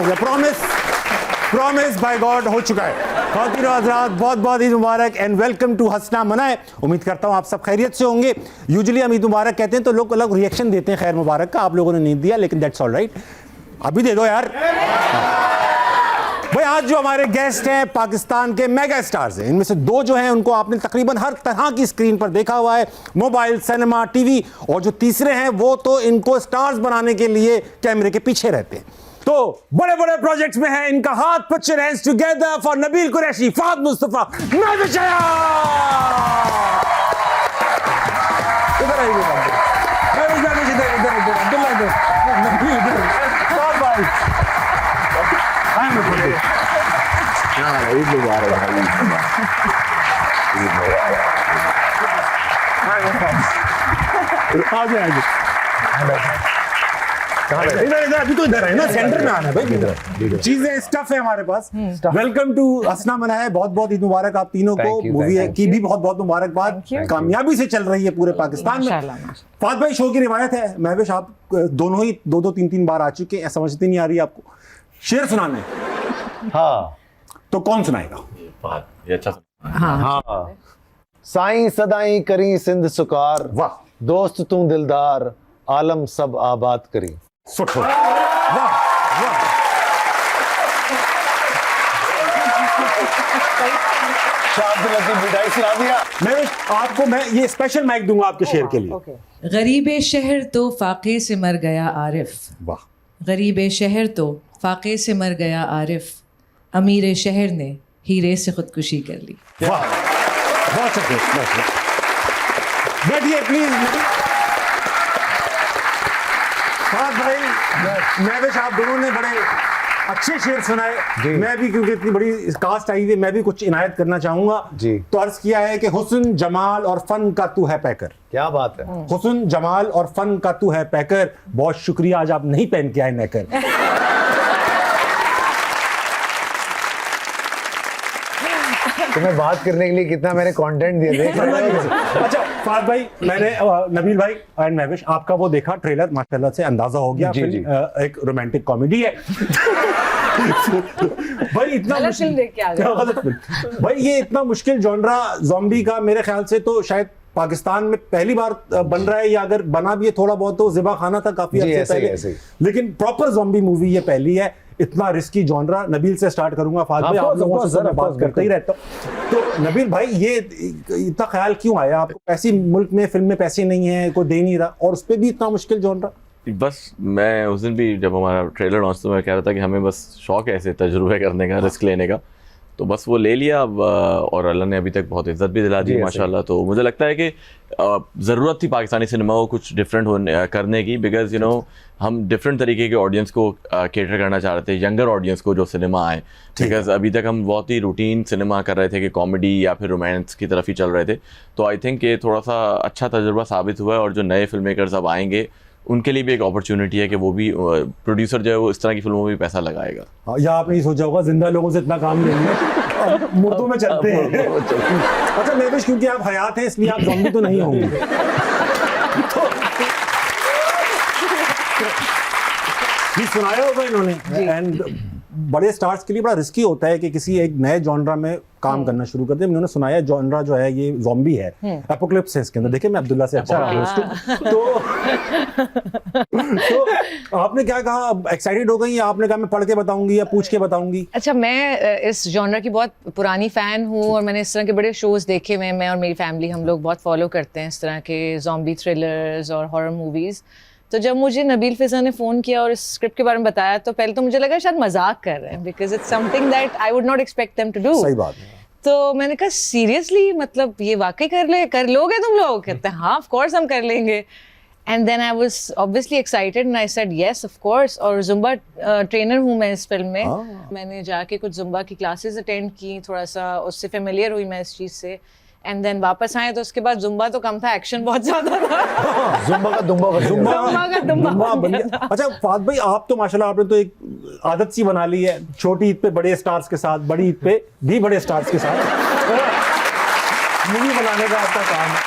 गया, promise bye God हो चुका है। ख़वातीन और हज़रात, बहुत बहुत ईद मुबारक एंड वेलकम टू हंसना मनाए। उम्मीद करता हूँ आप सब खैरियत से होंगे। यूजुअली हम ईद मुबारक कहते हैं तो लोग अलग रिएक्शन देते हैं खैर मुबारक का, आप लोगों ने नहीं दिया लेकिन दैट्स ऑल राइट, अभी दे दो यार। भाई आज जो हमारे गेस्ट हैं पाकिस्तान के मेगा स्टार्स हैं, इनमें से दो जो हैं उनको आपने तकरीबन हर तरह की स्क्रीन पर देखा हुआ है, मोबाइल, सिनेमा, टीवी, और जो तीसरे हैं वो तो इनको स्टार्स बनाने के लिए कैमरे के पीछे रहते हैं। तो बड़े बड़े प्रोजेक्ट्स में है इनका हाथ। Put your hands together for Nabeel Qureshi, Fahad Mustafa, Mehwish Hayat. इधर आइए, महविश इधर इधर इधर, अब्दुल्ला इधर, नबील इधर, बहुत भाई आए मुझे यार, ईद मुबारक भाई, ईद मुबारक। आगे आगे इधर इधर, अभी तो इधर है ना, सेंटर में आना है भाई, चीजें स्टफ है हमारे पास। वेलकम टू हंसना मना है, बहुत बहुत ईद मुबारक आप तीनों को। मूवी की भी बहुत बहुत मुबारकबाद, कामयाबी से चल रही है पूरे पाकिस्तान में। फहद भाई, शो की रिवायत है, महविश आप दोनों ही दो तीन तीन बार आ चुके हैं, समझती नहीं आ रही आपको शेर सुनाने? हाँ, तो कौन सुनाएगा? ये अच्छा। हाँ। साईं सदाई करी सिंध सुकार, वाह, दोस्त तू दिलदार, आलम सब आबाद करी। सुठो, वाह वाह। मिठाई सुना दिया। आपको मैं ये स्पेशल माइक दूंगा आपके शेर के लिए। गरीबे शहर तो फाके से मर गया आरिफ, वाह। गरीबे शहर तो फाके से मर गया आरिफ, अमीर शहर ने हीरे से खुदकुशी कर ली। वाह, बहुत अच्छा। बैठिए प्लीज। भाई, महविश आप दोनों ने बड़े अच्छे शेर सुनाए। मैं भी क्योंकि इतनी बड़ी कास्ट आई हुई, मैं भी कुछ इनायत करना चाहूंगा जी। तो अर्ज किया है कि हुस्न जमाल और फन का तू है पैकर। क्या बात है। हुस्न जमाल और फन का तू है पैकर, बहुत शुक्रिया आज आप नहीं पहन के आए नेकर। तुम्हें बात करने के लिए कितना मैंने कंटेंट दिया थे। अच्छा फहद भाई, मैंने नबील भाई एंड महविश आपका वो देखा ट्रेलर, माशाल्लाह से अंदाजा हो गया एक रोमांटिक कॉमेडी है। भाई इतना भाई ये इतना मुश्किल जॉनरा ज़ॉम्बी का मेरे ख्याल से तो शायद पाकिस्तान में पहली बार बन रहा है, या अगर बना भी है थोड़ा बहुत तो ज़िबा खाना था काफी अर्से पहले, लेकिन प्रॉपर ज़ॉम्बी मूवी ये पहली है। इतना रिस्की जॉनरा। नबील से स्टार्ट करूंगा, फहद भाई आप लोगों से बात करते ही रहता हूँ। तो नबील भाई, ये इतना ख्याल क्यों आया आपको? पैसे मुल्क में फिल्म में पैसे नहीं है, कोई दे नहीं रहा, और उस पर भी इतना मुश्किल जॉनरा? बस मैं उस दिन भी जब हमारा ट्रेलर लॉन्च तो मैं कह रहा था कि हमें बस शौक है ऐसे तजुर्बे करने का, रिस्क लेने का, तो बस वो ले लिया अब। और अल्लाह ने अभी तक बहुत इज्जत भी दिला दी माशाल्लाह। तो मुझे लगता है कि ज़रूरत थी पाकिस्तानी सिनेमा को कुछ डिफरेंट करने की, बिकॉज यू नो हम डिफरेंट तरीके के ऑडियंस को केटर करना चाह रहे थे, यंगर ऑडियंस को जो सिनेमा आए। बिकॉज अभी तक हम बहुत ही रूटीन सिनेमा कर रहे थे कि कॉमेडी या फिर रोमांस की तरफ ही चल रहे थे। तो आई थिंक ये थोड़ा सा अच्छा तजुर्बा साबित हुआ है, और जो नए फिल्म मेकर्स अब आएंगे उनके लिए भी एक अपॉर्चुनिटी है कि वो भी प्रोड्यूसर जो है वो इस तरह की फिल्मों में भी पैसा लगाएगा। या आपने सोचा होगा जिंदा लोगों से इतना काम नहीं है, मुर्दों में चलते हैं। अच्छा महविश, क्योंकि आप हयात हैं इसलिए आप ज़ॉम्बी तो नहीं होंगे। सुनाया होगा इन्होंने। एंड बड़े स्टार्स के लिए बड़ा रिस्की होता है कि किसी एक नए जॉनरा में काम करना शुरू करते हैं। इन्होंने सुनाया जॉनरा जो है ये ज़ॉम्बी है, एपोकलिप्स है इसके अंदर। देखिए मैं अब्दुल्ला से अच्छा तो आपने क्या कहा, एक्साइटेड हो गई या आपने कहा मैं पढ़ के बताऊंगी या पूछ के बताऊंगी? अच्छा, मैं इस जॉनर की बहुत पुरानी फ़ैन हूँ और मैंने इस तरह के बड़े शोज़ देखे हुए हैं। मैं और मेरी फैमिली हम लोग बहुत फॉलो करते हैं इस तरह के ज़ॉम्बी थ्रिलर्स और हॉरर मूवीज़। तो जब मुझे नबील फ़िज़ा ने फ़ोन किया और इस स्क्रिप्ट के बारे में बताया तो पहले तो मुझे लगा शायद मजाक कर रहे हैं, because it's something that I would not expect them to do. सही बात है। तो मैंने कहा सीरियसली, मतलब ये वाकई कर लोगे तुम लोग? कहते हैं हाँ ऑफ कोर्स हम कर लेंगे। And then I was obviously excited and I said yes of course. और जुम्बा ट्रेनर हूँ मैं इस फिल्म में। मैंने जाके कुछ जुम्बा की क्लासेस अटेंड की, थोड़ा सा उससे फेमिलियर हुई मैं इस चीज़ से। एंड देन वापस आए तो उसके बाद जुम्बा तो कम था, एक्शन बहुत ज्यादा था। जुम्बा का दुम्बा बन गया। अच्छा फहद भाई, आप तो माशाल्लाह आपने तो एक आदत सी बना ली है, छोटी ईद पे बड़े स्टार्स के साथ, बड़ी ईद पे भी बड़े स्टार्स के साथ मूवी बनाने का आपका काम है।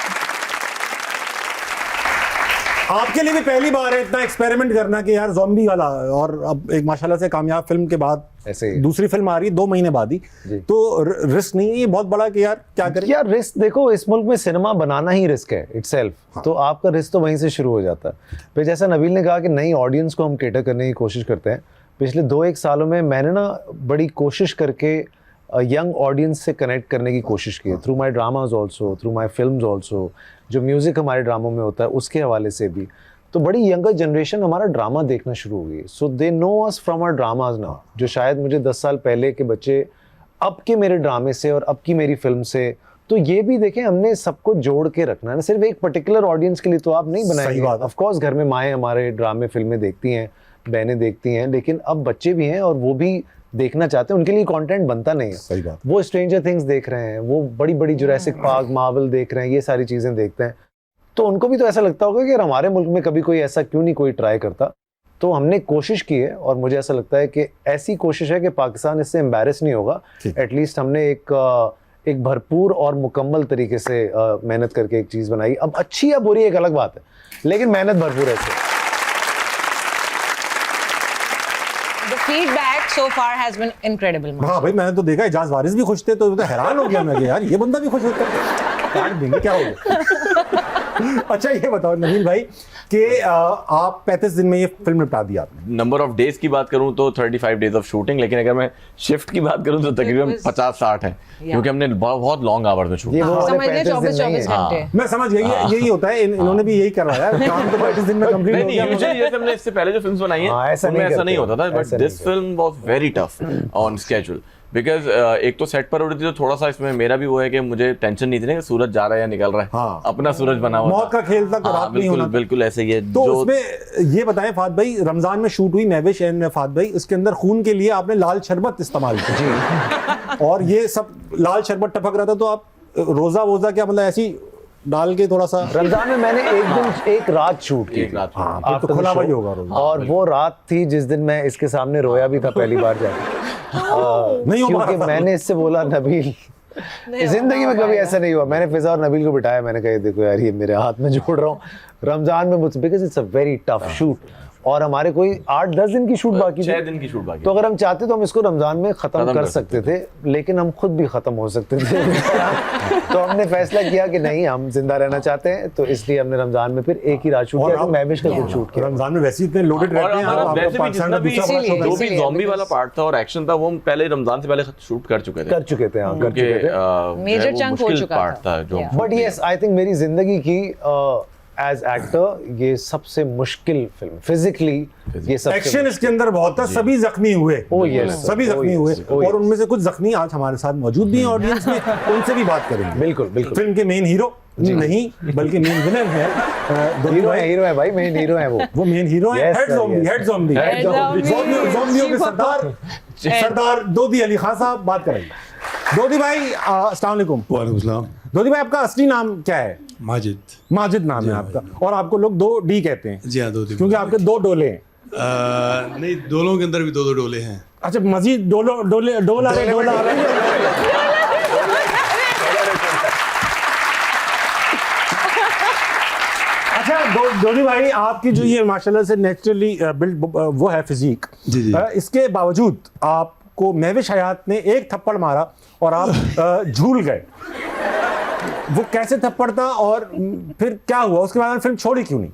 आपके लिए भी पहली बार है इतना एक्सपेरिमेंट करना कि यार ज़ॉम्बी वाला, और अब एक माशाल्लाह से कामयाब फिल्म के बाद ऐसे ही। दूसरी फिल्म आ रही है 2 महीने बाद ही, तो रिस्क नहीं है ये बहुत बड़ा कि यार क्या करें? यार रिस्क देखो, इस मुल्क में सिनेमा बनाना ही रिस्क है इटसेल्फ। तो आपका रिस्क तो वहीं से शुरू हो जाता है। फिर जैसा नबील ने कहा कि नई ऑडियंस को हम केटर करने की कोशिश करते हैं। पिछले 2-1 सालों में मैंने ना बड़ी कोशिश करके यंग ऑडियंस से कनेक्ट करने की कोशिश की है, through my dramas also, through my films also. जो म्यूज़िक हमारे ड्रामों में होता है उसके हवाले से भी, तो बड़ी यंगर जनरेशन हमारा ड्रामा देखना शुरू हो गई। So they know us from our dramas now, जो शायद मुझे 10 साल पहले के बच्चे अब के मेरे ड्रामे से और अब की मेरी फिल्म से। तो ये भी देखें, हमने सबको जोड़ के रखना है ना, सिर्फ एक पर्टिकुलर ऑडियंस के लिए तो आप नहीं बनाएंगे। ऑफ कोर्स घर में माएँ हमारे ड्रामे फिल्में देखती हैं, बहनें देखती हैं, लेकिन अब बच्चे भी हैं और वो भी देखना चाहते हैं। उनके लिए कंटेंट बनता नहीं है। सही बात। वो स्ट्रेंजर थिंग्स देख रहे हैं, वो बड़ी बड़ी जुरासिक पार्क, मार्वल देख रहे हैं, ये सारी चीज़ें देखते हैं। तो उनको भी तो ऐसा लगता होगा कि यार हमारे मुल्क में कभी कोई ऐसा क्यों नहीं कोई ट्राई करता। तो हमने कोशिश की है और मुझे ऐसा लगता है कि ऐसी कोशिश है कि पाकिस्तान इससे एम्बैरेस नहीं होगा। एटलीस्ट हमने एक भरपूर और मुकम्मल तरीके से मेहनत करके एक चीज़ बनाई। अब अच्छी या बुरी एक अलग बात है, लेकिन मेहनत भरपूर है। The feedback so far has been incredible. हाँ भाई, मैंने तो देखा इजाज वारिस भी खुश थे, तो हैरान हो गया मैं कि यार ये बंदा भी खुश होता है, काट देंगे क्या हो गया। अच्छा ये बताओ नबील भाई कि आप 35 दिन में ये फिल्म निपटा दी आपने। नंबर ऑफ डेज की बात करूं तो 35 डेज ऑफ शूटिंग, लेकिन अगर मैं शिफ्ट की बात करूं तो तकरीबन 50-60 है, क्योंकि हमने बहुत लॉन्ग आवर्स में शूट ये किया। वो वाले समझ लीजिए 35 दिन नहीं 24 है। घंटे। मैं समझ गया, यही होता है, इन्होंने भी यही करवाया है, काम तो 35 दिन में कंप्लीट हो गया। यूजुअली जैसे हमने इससे पहले जो फिल्म्स बनाई हैं हाँ, ऐसा उनमें नहीं ऐसा नहीं करते। होता था, बट ऐसा नहीं this film was very tough on schedule, because एक तो सेट पर हो रही थी, तो थोड़ा सा इसमें मेरा भी वो है कि मुझे टेंशन नहीं थी ना कि सूरज जा रहा है या निकल रहा है। हाँ। अपना सूरज बना हुआ मौत का खेल था, तो रात नहीं होना था। बिल्कुल ऐसे ही है। तो उसमें ये बताएं फात भाई, रमजान में शूट हुई महविश एंड फात भाई, उसके अंदर खून के लिए आपने लाल शरबत इस्तेमाल किया जी, और ये सब लाल शरबत टपक रहा था, तो आप रोजा वोजा क्या मतलब ऐसी डाल के थोड़ा सा? रमजान में मैंने एक रात शूट की। एक रात शूट। हाँ, फिर तो खुला वही होगा रोजा। और वो रात थी जिस दिन मैं इसके सामने रोया भी था पहली बार जाके। नहीं हो पा क्योंकि रहा था। मैंने इससे बोला नबील, जिंदगी में कभी ऐसा नहीं हुआ। मैंने फिजा और नबील को बिठाया, मैंने कहा देखो यार ये मेरे हाथ में जोड़ रहा हूँ रमजान में मुझसे, because it's a very tough shoot, और हमारे कोई 8-10 दिन की शूट बाकी 6 दिन की शूट बाकी। तो अगर हम चाहते तो हम इसको रमजान में खत्म कर सकते थे, लेकिन हम खुद भी खत्म हो सकते थे। तो हमने फैसला किया कि नहीं, हम जिंदा रहना चाहते हैं, तो इसलिए हमने रमजान में फिर एक ही रात शूट किया, महविश का कुछ शूट किया। रमजान में वैसे ही इतने लोडेड रहते हैं, हमारा आपका वैसे भी पाकिस्तान का जितना भी दूसरा बड़ा शो जो है। भी ज़ॉम्बी वाला पार्ट था और एक्शन था, वो हम पहले रमजान से पहले शूट कर चुके थे। हाँ, कर चुके थे। Major chunk हो चुका पार्ट था। था जो। बट यस, आई थिंक मेरी जिंदगी की एज एक्टर ये सबसे मुश्किल फिल्म, फिजिकली ये सबसे एक्शन इसके अंदर बहुत था, सभी जख्मी हुए। Oh, yes, सभी sir. जख्मी Oh, हुए, yes. Oh, और yes. उनमें से कुछ जख्मी आज हमारे साथ मौजूद भी हैं ऑडियंस में, उनसे भी बात करेंगे। बिल्कुल बिल्कुल। फिल्म के मेन हीरो नहीं बल्कि मेन विलन है हीरो है भाई, मेन हीरो है वो मेन हीरो है। Yes, head sir, zombie, yes. Head zombie, Head zombie. ज़ॉम्बियों के सरदार दोदी अली खान साहब बात करेंगे। दोदी भाई अस्सलाम वालेकुम। वालेकुम सलाम। दोदी भाई आपका असली नाम क्या है? माजिद। माजिद नाम है आपका, और आपको लोग 2D कहते हैं जी हाँ, 2 दिन। क्योंकि आपके 2 डोले हैं। नहीं, डोलों के अंदर भी 2 डोले हैं। अच्छा, मजीद डोला आ रहे अच्छा दोनी भाई, आपकी जो ये माशाल्लाह से नेचुरली बिल्ड वो है फिजिक, जी, जी। इसके बावजूद आपको महविश हयात ने एक थप्पड़ मारा और आप झूल गए। वो कैसे थप्पड़ था और फिर क्या हुआ? उसके बाद फिल्म छोड़ी क्यों नहीं?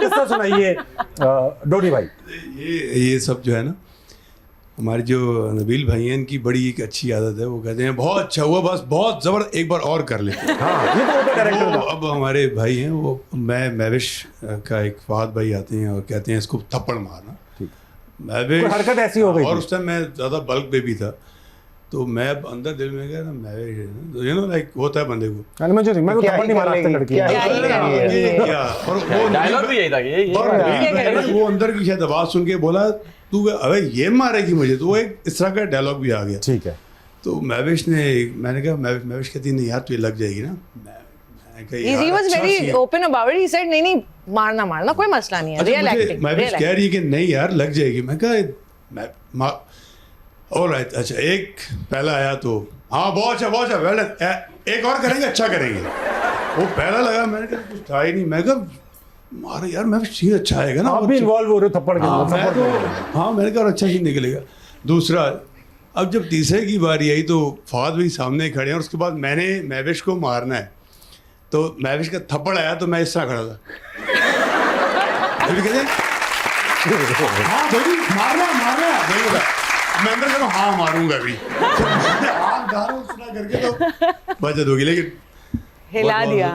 किस्सा सुनाइए डोनी भाई। ये सब जो है ना, हमारे जो नबील भाई हैं, इनकी बड़ी एक अच्छी आदत है। वो कहते हैं बहुत अच्छा हुआ, बस बहुत जबरदस्त, एक बार और कर लेते हैं। हाँ, ये तो होता कैरेक्टर वो था। अब हमारे भाई हैं, वो मैं महविश का एक फहद भाई आते हैं और कहते हैं इसको थप्पड़ मारना। महविश कोई हरकत ऐसी हो गई और थी। उस टाइम मैं ज़्यादा बल्क पे भी था, तो मैं अंदर दिल में गया ना, महविश यू नो लाइक होता है बंदे को, मैं तो क्या थप्पड़ ही नहीं मारा कर आज तक लेंगी, लड़की क्या ने। ही कर लेंगी। ये क्या, और वो डायलॉग भी यही था कि ये और नबील भाई ने वो अंदर की शायद आवाज सुन के बोला तू अबे ये मारेगी मुझे, तो वो एक इस तरह का डायलॉग भी आ गया। ठीक है। तो महविश ने, मैंने कहा महविश कहती नहीं यार तू ये लग जाएगी ना। मैंने कहा He यार was अच्छा very scene. open about it. He said नहीं मारना कोई मसला नहीं है, अच्छा, real मुझे acting, महविश real कह acting. रही है कि नहीं यार लग जाएगी। मैं कहा ऑलराइट, अच्छा एक पहला आया तो हाँ बहुत अच्छा वेल डन, एक और करेंगे, अच्छा करेंगे। वो पहला लगा, मैंने कहा कुछ था ही नहीं, मैं कहा मारा यार, मैं सीन अच्छा आएगा ना, आप भी इन्वॉल्व हो रहे हो थप्पड़ के हाँ, अंदर, मैं तो हाँ मैंने कहा अच्छा सीन निकलेगा। दूसरा, अब जब तीसरे की बारी आई तो फहद भाई सामने खड़े हैं और उसके बाद मैंने महविश को मारना है, तो महविश का थप्पड़ आया तो मैं इस तरह खड़ा था। अभी कहते हाँ भाई मारना मारना नहीं बोला, मैं अंदर कह हाँ मारूंगा अभी। हाथ डालो उस तरह करके तो बचत होगी, लेकिन हिला दिया।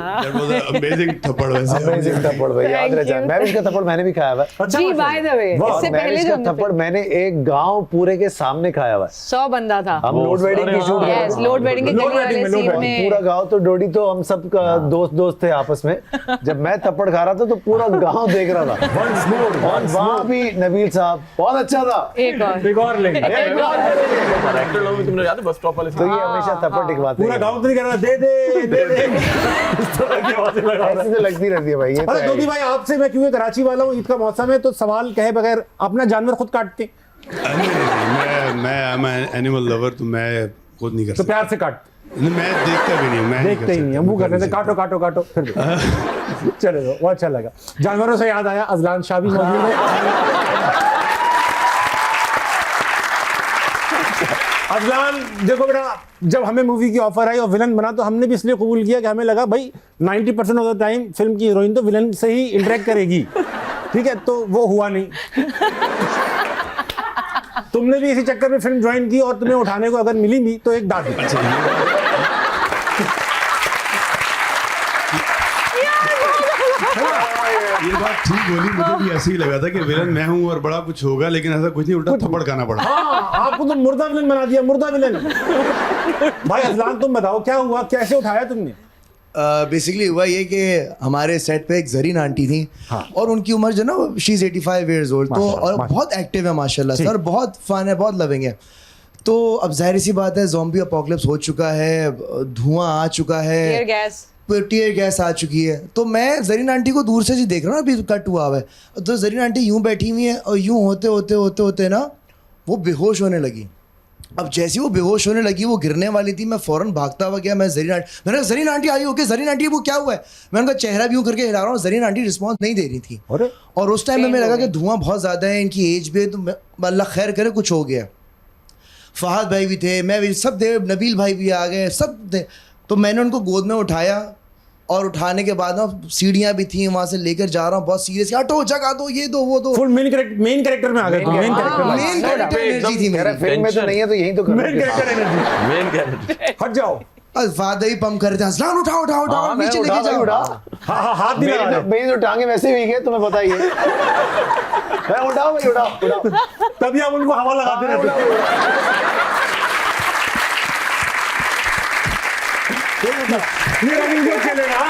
अमेजिंग थप्पड़ वैसे। अमेजिंग थप्पड़ भाई, याद रह जाए। मैं भी इसका थप्पड़ मैंने भी खाया हुआ है। अच्छा जी बात है। बाय द वे, वाह, इससे मैं पहले इसका जो हमने थप्पड़ मैंने एक गांव पूरे के सामने खाया हुआ है। 100 बंदा था। हम लोड वेडिंग की शूट यस, लोड वेडिंग के लोड गली वेडिंग वाले में, लोड सीन वेडिंग, में पूरा गांव तो डोडी तो हम सब का दोस्त थे आपस में। जब मैं थप्पड़ खा रहा था तो पूरा गांव देख रहा था। Once more, और वहाँ भी नबील साहब बहुत अच्छा था। एक और एक और लेंगे। एक और एक्टर लोग भी तुमने याद है बस स्टॉप वाले तो ये हमेशा थप्पड़ टिकवाते पूरा हैं। गांव तो नहीं कर रहा, दे दे इस तरह की आवाजें लगा रहा है। ऐसे तो लगती रहती है भाई, ये तो अरे है दोदी ही। भाई, आपसे मैं क्योंकि कराची वाला हूँ, ईद का मौसम है, तो सवाल कहे बगैर अपना जानवर खुद काटते, मैं एनिमल लवर, तो मैं खुद नहीं कर तो सकता। प्यार से काट, मैं देखता भी नहीं हूँ, मैं नहीं देखते कर ही नहीं, सकता, हम वो मैं करते थे नहीं काटो काटो काटो फिर दो। चलो बहुत अच्छा लगा। जानवरों से याद आया, अजलान शाह भी मौजूद है। अजलान देखो बेटा, जब हमें मूवी की ऑफर आई और विलन बना तो हमने भी इसलिए कबूल किया कि हमें लगा भाई 90% ऑफ द टाइम फिल्म की हीरोइन तो विलन से ही इंटरेक्ट करेगी, ठीक है, तो वो हुआ नहीं। तुमने भी इसी चक्कर में फिल्म ज्वाइन की और तुम्हें उठाने को अगर मिली भी तो एक दादी। ये बात ठीक बोली, मुझे भी ऐसे ही लगा था कि विलन मैं हूँ और बड़ा कुछ होगा, लेकिन ऐसा कुछ नहीं, उल्टा थप्पड़ खाना पड़ा। हाँ, आपको तो मुर्दा विलन बना दिया, मुर्दा विलन। भाई अजलान तुम बताओ क्या हुआ, कैसे उठाया तुमने? बेसिकली हुआ ये कि हमारे सेट पे एक जरीन आंटी थी, और उनकी उम्र जो ना शी इज 85 ईयर्स ओल्ड, तो और बहुत एक्टिव है माशाल्लाह से, और बहुत फन है, बहुत लविंग है। तो अब जाहिर सी बात है, ज़ॉम्बी अपोकलिप्स हो चुका है, धुआं आ चुका टीयर है, गैस टीयर गैस आ चुकी है। तो मैं जरीन आंटी को दूर से जी देख रहा हूँ, अभी कट हुआ है, तो जरीन आंटी यूं बैठी हुई है और यूं होते होते होते होते ना वो बेहोश होने लगी। अब जैसी वो बेहोश होने लगी, वो गिरने वाली थी, मैं फ़ौरन भागता हुआ गया। मैंने कहा जरीन आंटी आई ओके, जरीन आंटी वो क्या हुआ है? मैंने उनका चेहरा भी यूं करके हिला रहा हूँ, जरीन आंटी रिस्पॉन्स नहीं दे रही थी। और उस टाइम में मुझे लगा कि धुआं बहुत ज़्यादा है, इनकी एज भी है, तो अल्लाह खैर करे कुछ हो गया। फहद भाई भी थे, मैं भी, सब थे, नबील भाई भी आ गए, सब थे। तो मैंने उनको गोद में उठाया, और उठाने के बाद ना सीढ़ियाँ भी थी, वहाँ से लेकर जा रहा हूँ बहुत सीरियस, हटो जगह दो, ये दो वो दो। फुल मेन कैरेक्टर में आ गए, मेन मेन कैरेक्टर एनर्जी थी मेरी। फिल्म में तो नहीं है तो यही तो करना है। कैरेक्टर एनर्जी, मेन कैरेक्टर हट जाओ। फादर ही पंप कर रहे थे, असलान उठाओ उठाओ उठाओ, हाँ, मैं नीचे उठा लेके भाई, जाओ। उठा। हाँ हाँ, हाथ नहीं लगा रहे। मेरी तो टांगे वैसे ही है, तुम्हें पता ही है। मैं उठाओ भाई, उठाओ उठाओ। तभी आप उनको हवा लगाते रहते। मेरा वीडियो चलेगा।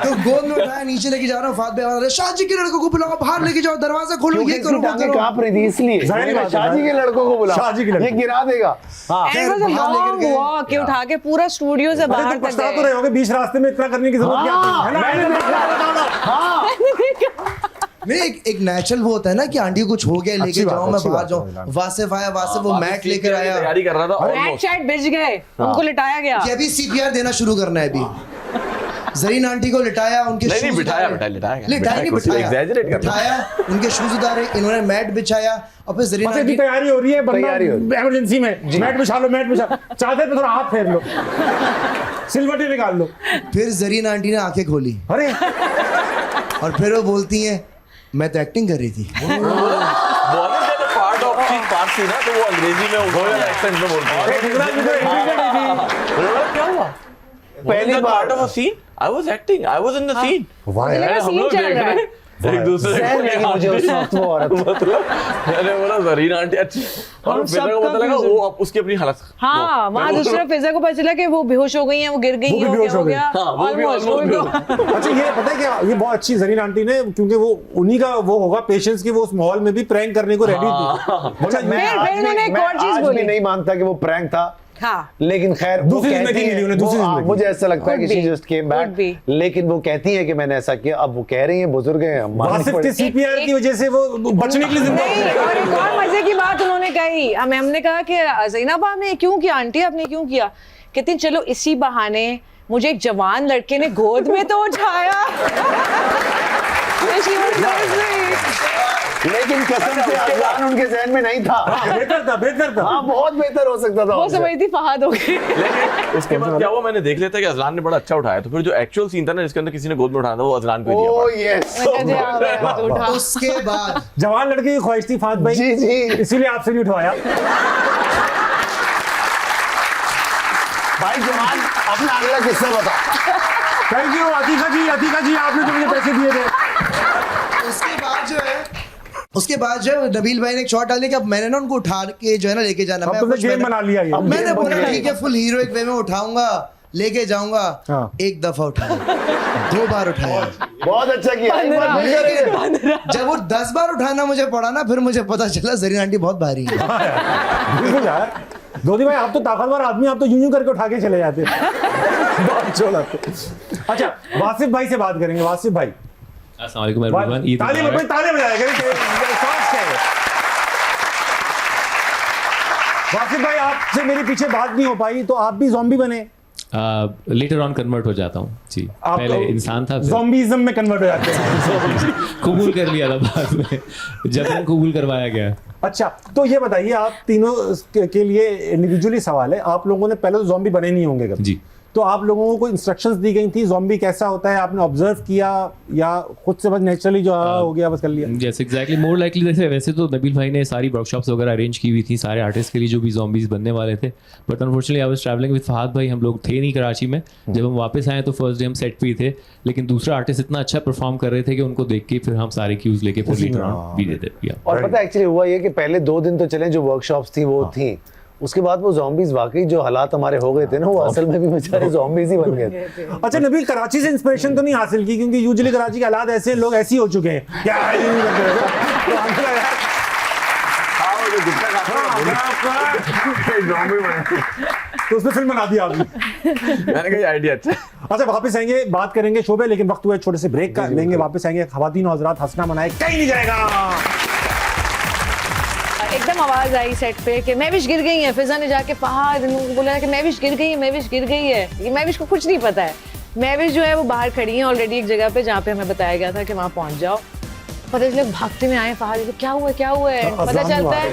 तो गोद में उठाया, नीचे लेके जा रहा हूँ। फादर भाई शाह जी के लड़कों को बुलाओ, बाहर लेके जाओ, दरवाजा खोलो, ये करो वो टांगे करो। कांप रही थी इसलिए जाहिर बात है, शाहजी के लड़कों को बुला, शाहजी के लड़के। ये गिरा देगा। हाँ एंड वाज अ बाहर लेकर लॉन्ग गए। वॉक के उठा के पूरा स्टूडियो से अरे बाहर तो तक पछता तो गए। रहे होगे, बीच रास्ते में इतना करने की जरूरत क्या थी, है ना? मैंने नहीं, एक नेचुरल वो होता है ना कि आंटी को कुछ हो गया, लेके अच्छी बात जाओ, है, मैं अच्छी बाहर बात है, जाऊँ। बिल्कुल। वासिफ आया, वासिफ वो मैट लेकर आया, तैयारी कर रहा था मैट almost। शैट भिज गए, उनको लिटाया गया। कि अभी CPR देना शुरू करना है अभी। जरीन आंटी को लिटाया, उनके नहीं, नहीं, शूज बिठाया, उतारे। बिठाया, लिटाया। लिटाया नहीं, कुछ exaggerate कर रहा है। बिठाया, उनके शूज उतारे, इन्होंने मैट बिछाया, और फिर जरीन बस अभी आंटी तैयारी हो रही है, तैयारी हो बंदा इमरजेंसी में, मैट बिछा लो, मैट बिछा, चाहते पे थोड़ा हाथ फेर लो, सिलवटी निकाल लो। फिर जरीन आंटी ने आंखें खोली, अरे और फिर वो बोलती हैं मैं तो एक्टिंग कर रही थी। पार्ट ऑफ फारसी ना, तो वो अंग्रेजी में वो एक्सेंट में बोलते हैं। गुजराती तो entry कर दी थी। क्या हुआ? पहली बार part of a scene, I was acting, I was in the scene. वाह यार, हम लोग चल देख रहा है। रहे हैं एक दूसरे सहन को लगी मुझे उस वक्त वो औरत। मतलब मैंने बोला जरीन आंटी अच्छी, और हम फिर मेरे को सबका पता लगा confusion। वो उसकी अपनी हालत। हाँ, वहाँ दूसरा फिजा को पता चला कि वो बेहोश हो गई हैं, वो गिर गई वो भी हैं, बेहोश हो गई। हाँ, वो भी Almost, almost भी- अच्छा ये पता है क्या, ये बहुत अच्छी जरीन आंटी ने, क्योंकि वो उन्हीं का वो होगा पेशेंस की, वो उस माहौल में भी प्रैंक करने को रेडी थी। अच्छा मैं फिर आज उन्होंने एक मैं और चीज आज बोली। भी नहीं मानता कि वो प्रैंक था, हाँ, लेकिन खैर वो दूसरी कहती जिंदगी हैं- मिली उन्हें, दूसरी वो, हाँ, जिंदगी। मुझे ऐसा लगता है कि Could she be, just came could be. Back, लेकिन वो कहती है कि मैंने ऐसा किया। अब वो कह रही हैं, बुजुर्ग हैं, हम माननी वासिफ के पड़ेगी। CPR की वजह से वो बचने के लिए जिंदा हो नहीं, गए। और एक और मजे की बात उन्होंने कही, हमने कहा कि ज़ैनब आपने क्यों किया, आंटी आपने क्यों किया? कहती चलो इसी बहाने मुझे एक जवान लड़के ने गोद में तो उठाया। She was so sweet. लेकिन कसम से अजलान उनके जहन में नहीं था। बेहतर था। हाँ, बहुत बेहतर हो सकता था। वो समझती फहद हो गई। लेकिन उसके बाद क्या हुआ, मैंने देख लिया था कि अजलान ने बड़ा अच्छा उठाया, तो फिर जो एक्चुअल सीन था ना जिसके अंदर किसी ने गोद में उठाया था वो अजलान को ही दिया। Oh yes. उसके बाद जवान लड़के की ख्वाहिश थी फात भाई, जी जी, इसीलिए आपसे नहीं उठवाया। भाई जवान अपना अगला किस्सा बता। थैंक यू अतीका जी आपने जो मुझे पैसे दिए थे। उसके बाद जो है नबील भाई ने एक शॉट डाल दिया कि अब मैंने ना उनको उठा के जो है ना लेके जाना। अब तुमने गेम बना लिया ये। अब मैंने बोला ठीक है फुल हीरोइक वे में उठाऊंगा, लेके जाऊंगा। हाँ। एक दफा उठाया, 2 बार उठाया, बहुत अच्छा किया। जब वो 10 बार उठाना मुझे पड़ा ना, फिर मुझे पता चला जरीन आंटी बहुत भारी है। बिल्कुल यार, दोदी भाई आप तो ताकतवर आदमी, आप तो यूं करके उठा के चले जाते। बहुत चोला। अच्छा वासिफ भाई से बात करेंगे। वासिफ भाई अस्सलाम वालेकुम एवरीवन, ईद मुबारक। ताली बजाया करें। वासिफ भाई आपसे मेरे पीछे बात नहीं हो पाई, तो आप भी ज़ॉम्बी बने? लेटर ऑन कन्वर्ट हो जाता हूँ जी। आप पहले तो इंसान था, ज़ॉम्बीज़म में कन्वर्ट हो जाते हैं। कबूल कर लिया था बाद में, जबरन कबूल करवाया गया। अच्छा तो ये बताइए, आप तीनों के लिए इंडिविजुअली सवाल है। आप लोगों ने पहले तो ज़ॉम्बी बने नहीं होंगे कभी जी, तो आप लोगों को कोई इंस्ट्रक्शंस दी गई थी ज़ॉम्बी कैसा होता है, आपने ऑब्जर्व किया या खुद से बस नेचुरली जो हो गया बस कर लिया? यस एग्जैक्टली, मोर लाइकली जैसे वैसे तो नबील भाई ने सारी वर्कशॉप्स वगैरह अरेंज की हुई थी सारे आर्टिस्ट के लिए जो भी ज़ॉम्बीज बनने वाले थे, but unfortunately I was travelling with Fahad भाई, हम लोग थे नहीं कराची में। जब हम वापस आए तो फर्स्ट डे हम सेट पे ही थे, लेकिन दूसरा आर्टिस्ट इतना अच्छा परफॉर्म कर रहे थे कि उनको देख के फिर हम सारे क्यूज लेके फिर लेटर ऑन भी देते दिया। और पता एक्चुअली हुआ ये कि पहले 2 दिन तो चले जो वर्कशॉप्स थी वो थी, उसके बाद वो ज़ॉम्बीज वाकई जो हालात हमारे हो गए थे ना, वो असल में भी बेचारे ज़ॉम्बीज ही बन गए थे। अच्छा नबील, कराची से इंस्पिरेशन तो नहीं हासिल की, क्योंकि यूजुअली कराची के हालात ऐसे लोग ऐसे ही हो चुके हैं क्या? तो उसमें फिल्म बना दिया आपने। मैंने कहा आइडिया अच्छा। अच्छा वापस आएंगे, बात करेंगे शो पे, लेकिन वक्त हुआ है छोटे से ब्रेक का, लेंगे वापस आएंगे। खवातीन और हज़रात, हंसना मनाए कहीं नहीं जाएगा। एकदम आवाज आई सेट पे कि महविश गिर गई है। फिजा ने जाके फहद को बोला कि महविश गिर गई है, महविश गिर गई है। ये महविश को कुछ नहीं पता है। महविश जो है वो बाहर खड़ी है ऑलरेडी एक जगह पे जहाँ पे हमें बताया गया था कि वहाँ पहुँच जाओ। पता चला भागते में आए फहद को, क्या हुआ है पता चलता है।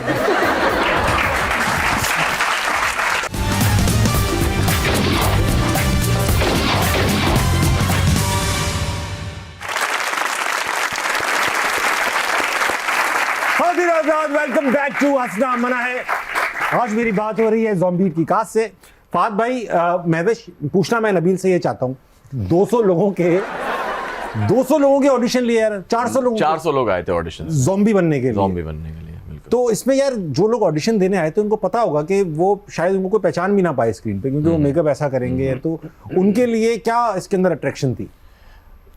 वेलकम बैक टू हंसना मना है। आज मेरी बात हो रही है ज़ॉम्बी की कास्ट से। फहद भाई, महविश, पूछना मैं नबील से ये चाहता हूँ, 200 लोगों के ऑडिशन लिए यार, 400 लोग आए थे ऑडिशन ज़ॉम्बी बनने के लिए। बिल्कुल। तो इसमें यार जो लोग ऑडिशन देने आए थे उनको पता होगा कि वो शायद उनको कोई पहचान भी ना पाए स्क्रीन पे, क्योंकि वो मेकअप ऐसा करेंगे, तो उनके लिए क्या इसके अंदर अट्रैक्शन थी?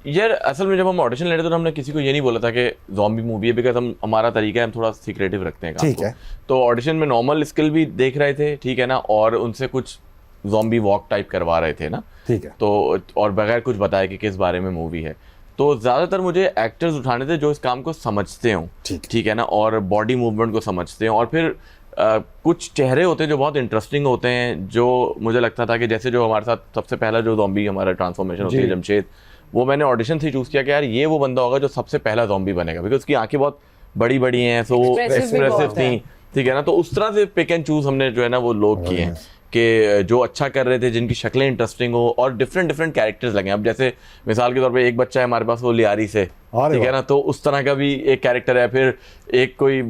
यार असल में जब हम ऑडिशन ले रहे थे तो हमने किसी को ये नहीं बोला था कि ज़ॉम्बी मूवी है, बिकॉज हमारा तरीका है, हम थोड़ा सीक्रेटिव रखते हैं काम को। तो ऑडिशन में नॉर्मल स्किल भी देख रहे थे, ठीक है ना, और उनसे कुछ ज़ॉम्बी वॉक टाइप करवा रहे थे ना, ठीक है, तो और बगैर कुछ बताए कि किस बारे में मूवी है। तो ज़्यादातर मुझे एक्टर्स उठाने थे जो इस काम को समझते हों, ठीक है ना, और बॉडी मूवमेंट को समझते हों, और फिर कुछ चेहरे होते हैं जो बहुत इंटरेस्टिंग होते हैं, जो मुझे लगता था कि जैसे जो हमारे साथ सबसे पहला जो ज़ॉम्बी हमारा ट्रांसफॉर्मेशन होती है जमशेद, वो मैंने ऑडिशन से चूज़ किया कि यार ये वो बंदा होगा जो सबसे पहला ज़ॉम्बी बनेगा, बिकॉज उसकी आंखें बहुत बड़ी बड़ी हैं, सो वो एक्सप्रेसिव थी, ठीक है ना। तो उस तरह से पिक एंड चूज हमने जो है ना वो लोग किए हैं कि जो अच्छा कर रहे थे, जिनकी शक्लें इंटरेस्टिंग हो, और डिफरेंट कैरेक्टर्स लगे। अब जैसे मिसाल के तौर पे एक बच्चा है हमारे पास वो लियारी से, ठीक है ना, तो उस तरह का भी एक कैरेक्टर है। फिर एक कोई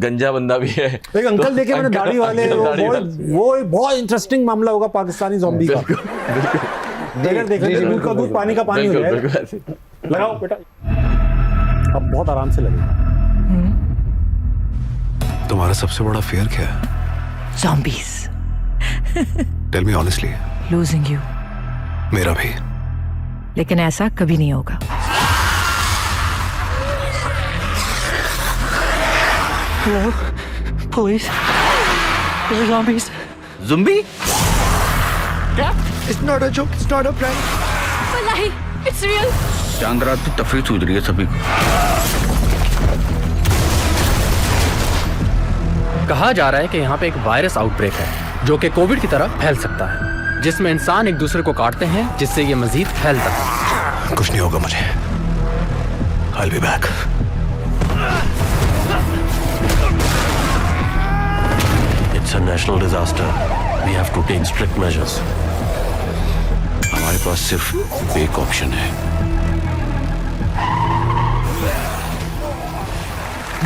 गंजा बंदा भी है, एक अंकल देखे मैंने दाढ़ी वाले, वो बहुत इंटरेस्टिंग मामला होगा पाकिस्तानी ज़ॉम्बी का। ट्रेलर देखा कि दूध का दूध पानी का पानी हो जाएगा। लगाओ बेटा, अब बहुत आराम से लगेगा। तुम्हारा सबसे बड़ा फेयर क्या है? Zombies. Tell me honestly. Losing you. मेरा भी। लेकिन ऐसा कभी नहीं होगा। Hello, police. There are zombies. Zombie? It's not a joke, it's not a prank. Wallahi, it's real. चांद रात की तफरीह सूझ रही है सभी को। कहा जा रहा है कि यहाँ पे एक वायरस आउटब्रेक है जो कि कोविड की तरह फैल सकता है। जिसमें इंसान एक दूसरे को काटते हैं जिससे ये मजीद फैलता है। कुछ नहीं होगा मुझे। I'll be back. It's a national disaster. We have to take strict measures. हमारे पास सिर्फ एक ऑप्शन है।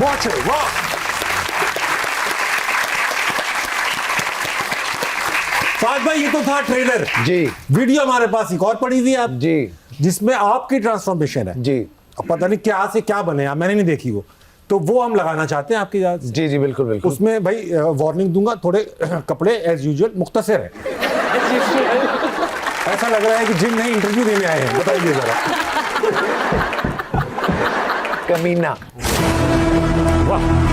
Watch it, वाह। फहद भाई ये तो था ट्रेलर जी। वीडियो हमारे पास एक और पड़ी हुई है आप जी, जिसमें आपकी ट्रांसफॉर्मेशन है जी, अब पता नहीं क्या से क्या बने आप, मैंने नहीं देखी वो, तो वो हम लगाना चाहते हैं आपकी याद। जी, जी, बिल्कुल, बिल्कुल। उसमें भाई वार्निंग दूंगा, थोड़े कपड़े एज यूजुअल मुख्तसर है। ऐसा लग रहा है कि जिम नहीं इंटरव्यू देने आए हैं, बताइए जरा। कमीना। वाह।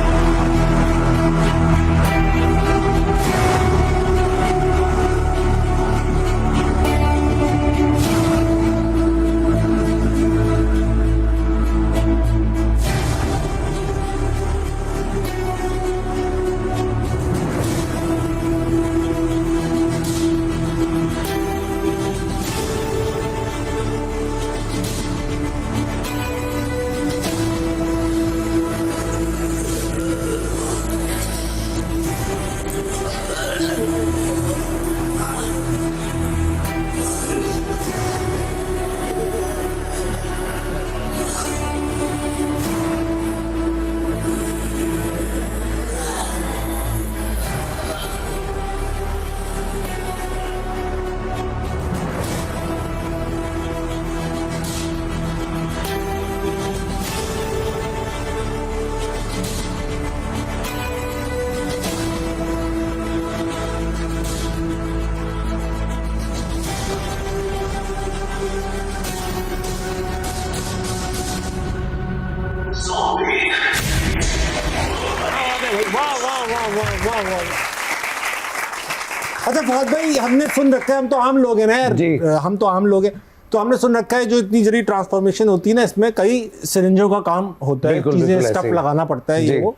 अच्छा फहद भाई, हमने सुन रखा है, हम तो आम लोग हैं ना यार जी। हम तो आम लोग हैं, तो हमने सुन रखा है जो इतनी जरी ट्रांसफॉर्मेशन होती है ना, इसमें कई सिरिंजों का काम होता है, बिल्कुल, चीजें बिल्कुल स्टफ ऐसे ही। लगाना पड़ता है ये जी। वो,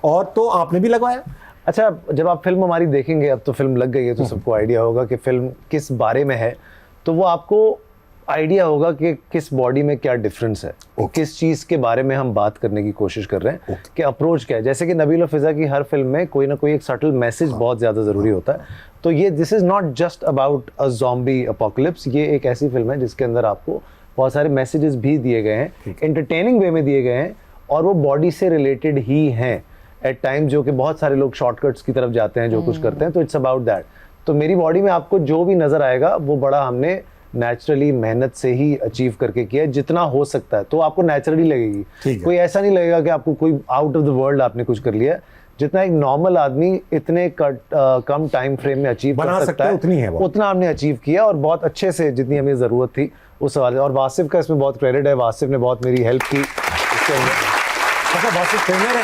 और तो आपने भी लगवाया। अच्छा, जब आप फिल्म हमारी देखेंगे, अब तो फिल्म लग गई है तो सबको आइडिया होगा कि फिल्म किस बारे में है, तो वो आपको आइडिया होगा कि किस बॉडी में क्या डिफरेंस है, किस चीज़ के बारे में हम बात करने की कोशिश कर रहे हैं, कि अप्रोच क्या है। जैसे कि नबील और फिजा की हर फिल्म में कोई ना कोई एक सटल मैसेज बहुत ज़्यादा ज़रूरी होता है, तो ये this is not just about a zombie apocalypse, ये एक ऐसी फिल्म है जिसके अंदर आपको बहुत सारे मैसेजेस भी दिए गए हैं, एंटरटेनिंग वे में दिए गए हैं, और वो बॉडी से रिलेटेड ही हैं एट टाइम, जो कि बहुत सारे लोग शॉर्टकट्स की तरफ जाते हैं, जो कुछ करते हैं, तो इट्स अबाउट दैट। तो मेरी बॉडी में आपको जो भी नज़र आएगा वो बड़ा हमने नेचुरली मेहनत से ही अचीव करके किया है, जितना हो सकता है, तो आपको नेचुरली लगेगी। कोई ऐसा नहीं लगेगा कि आपको कोई आउट ऑफ द वर्ल्ड आपने कुछ कर लिया है। जितना एक नॉर्मल आदमी इतने कम टाइम फ्रेम में अचीव कर सकता है, उतनी है वो, उतना हमने अचीव किया, और बहुत अच्छे से, जितनी हमें ज़रूरत थी उस सवाल। और वासिफ का इसमें बहुत क्रेडिट है, वासिफ ने बहुत मेरी हेल्प की इसके अंदर। अच्छा, वासिफ ट्रेनर है?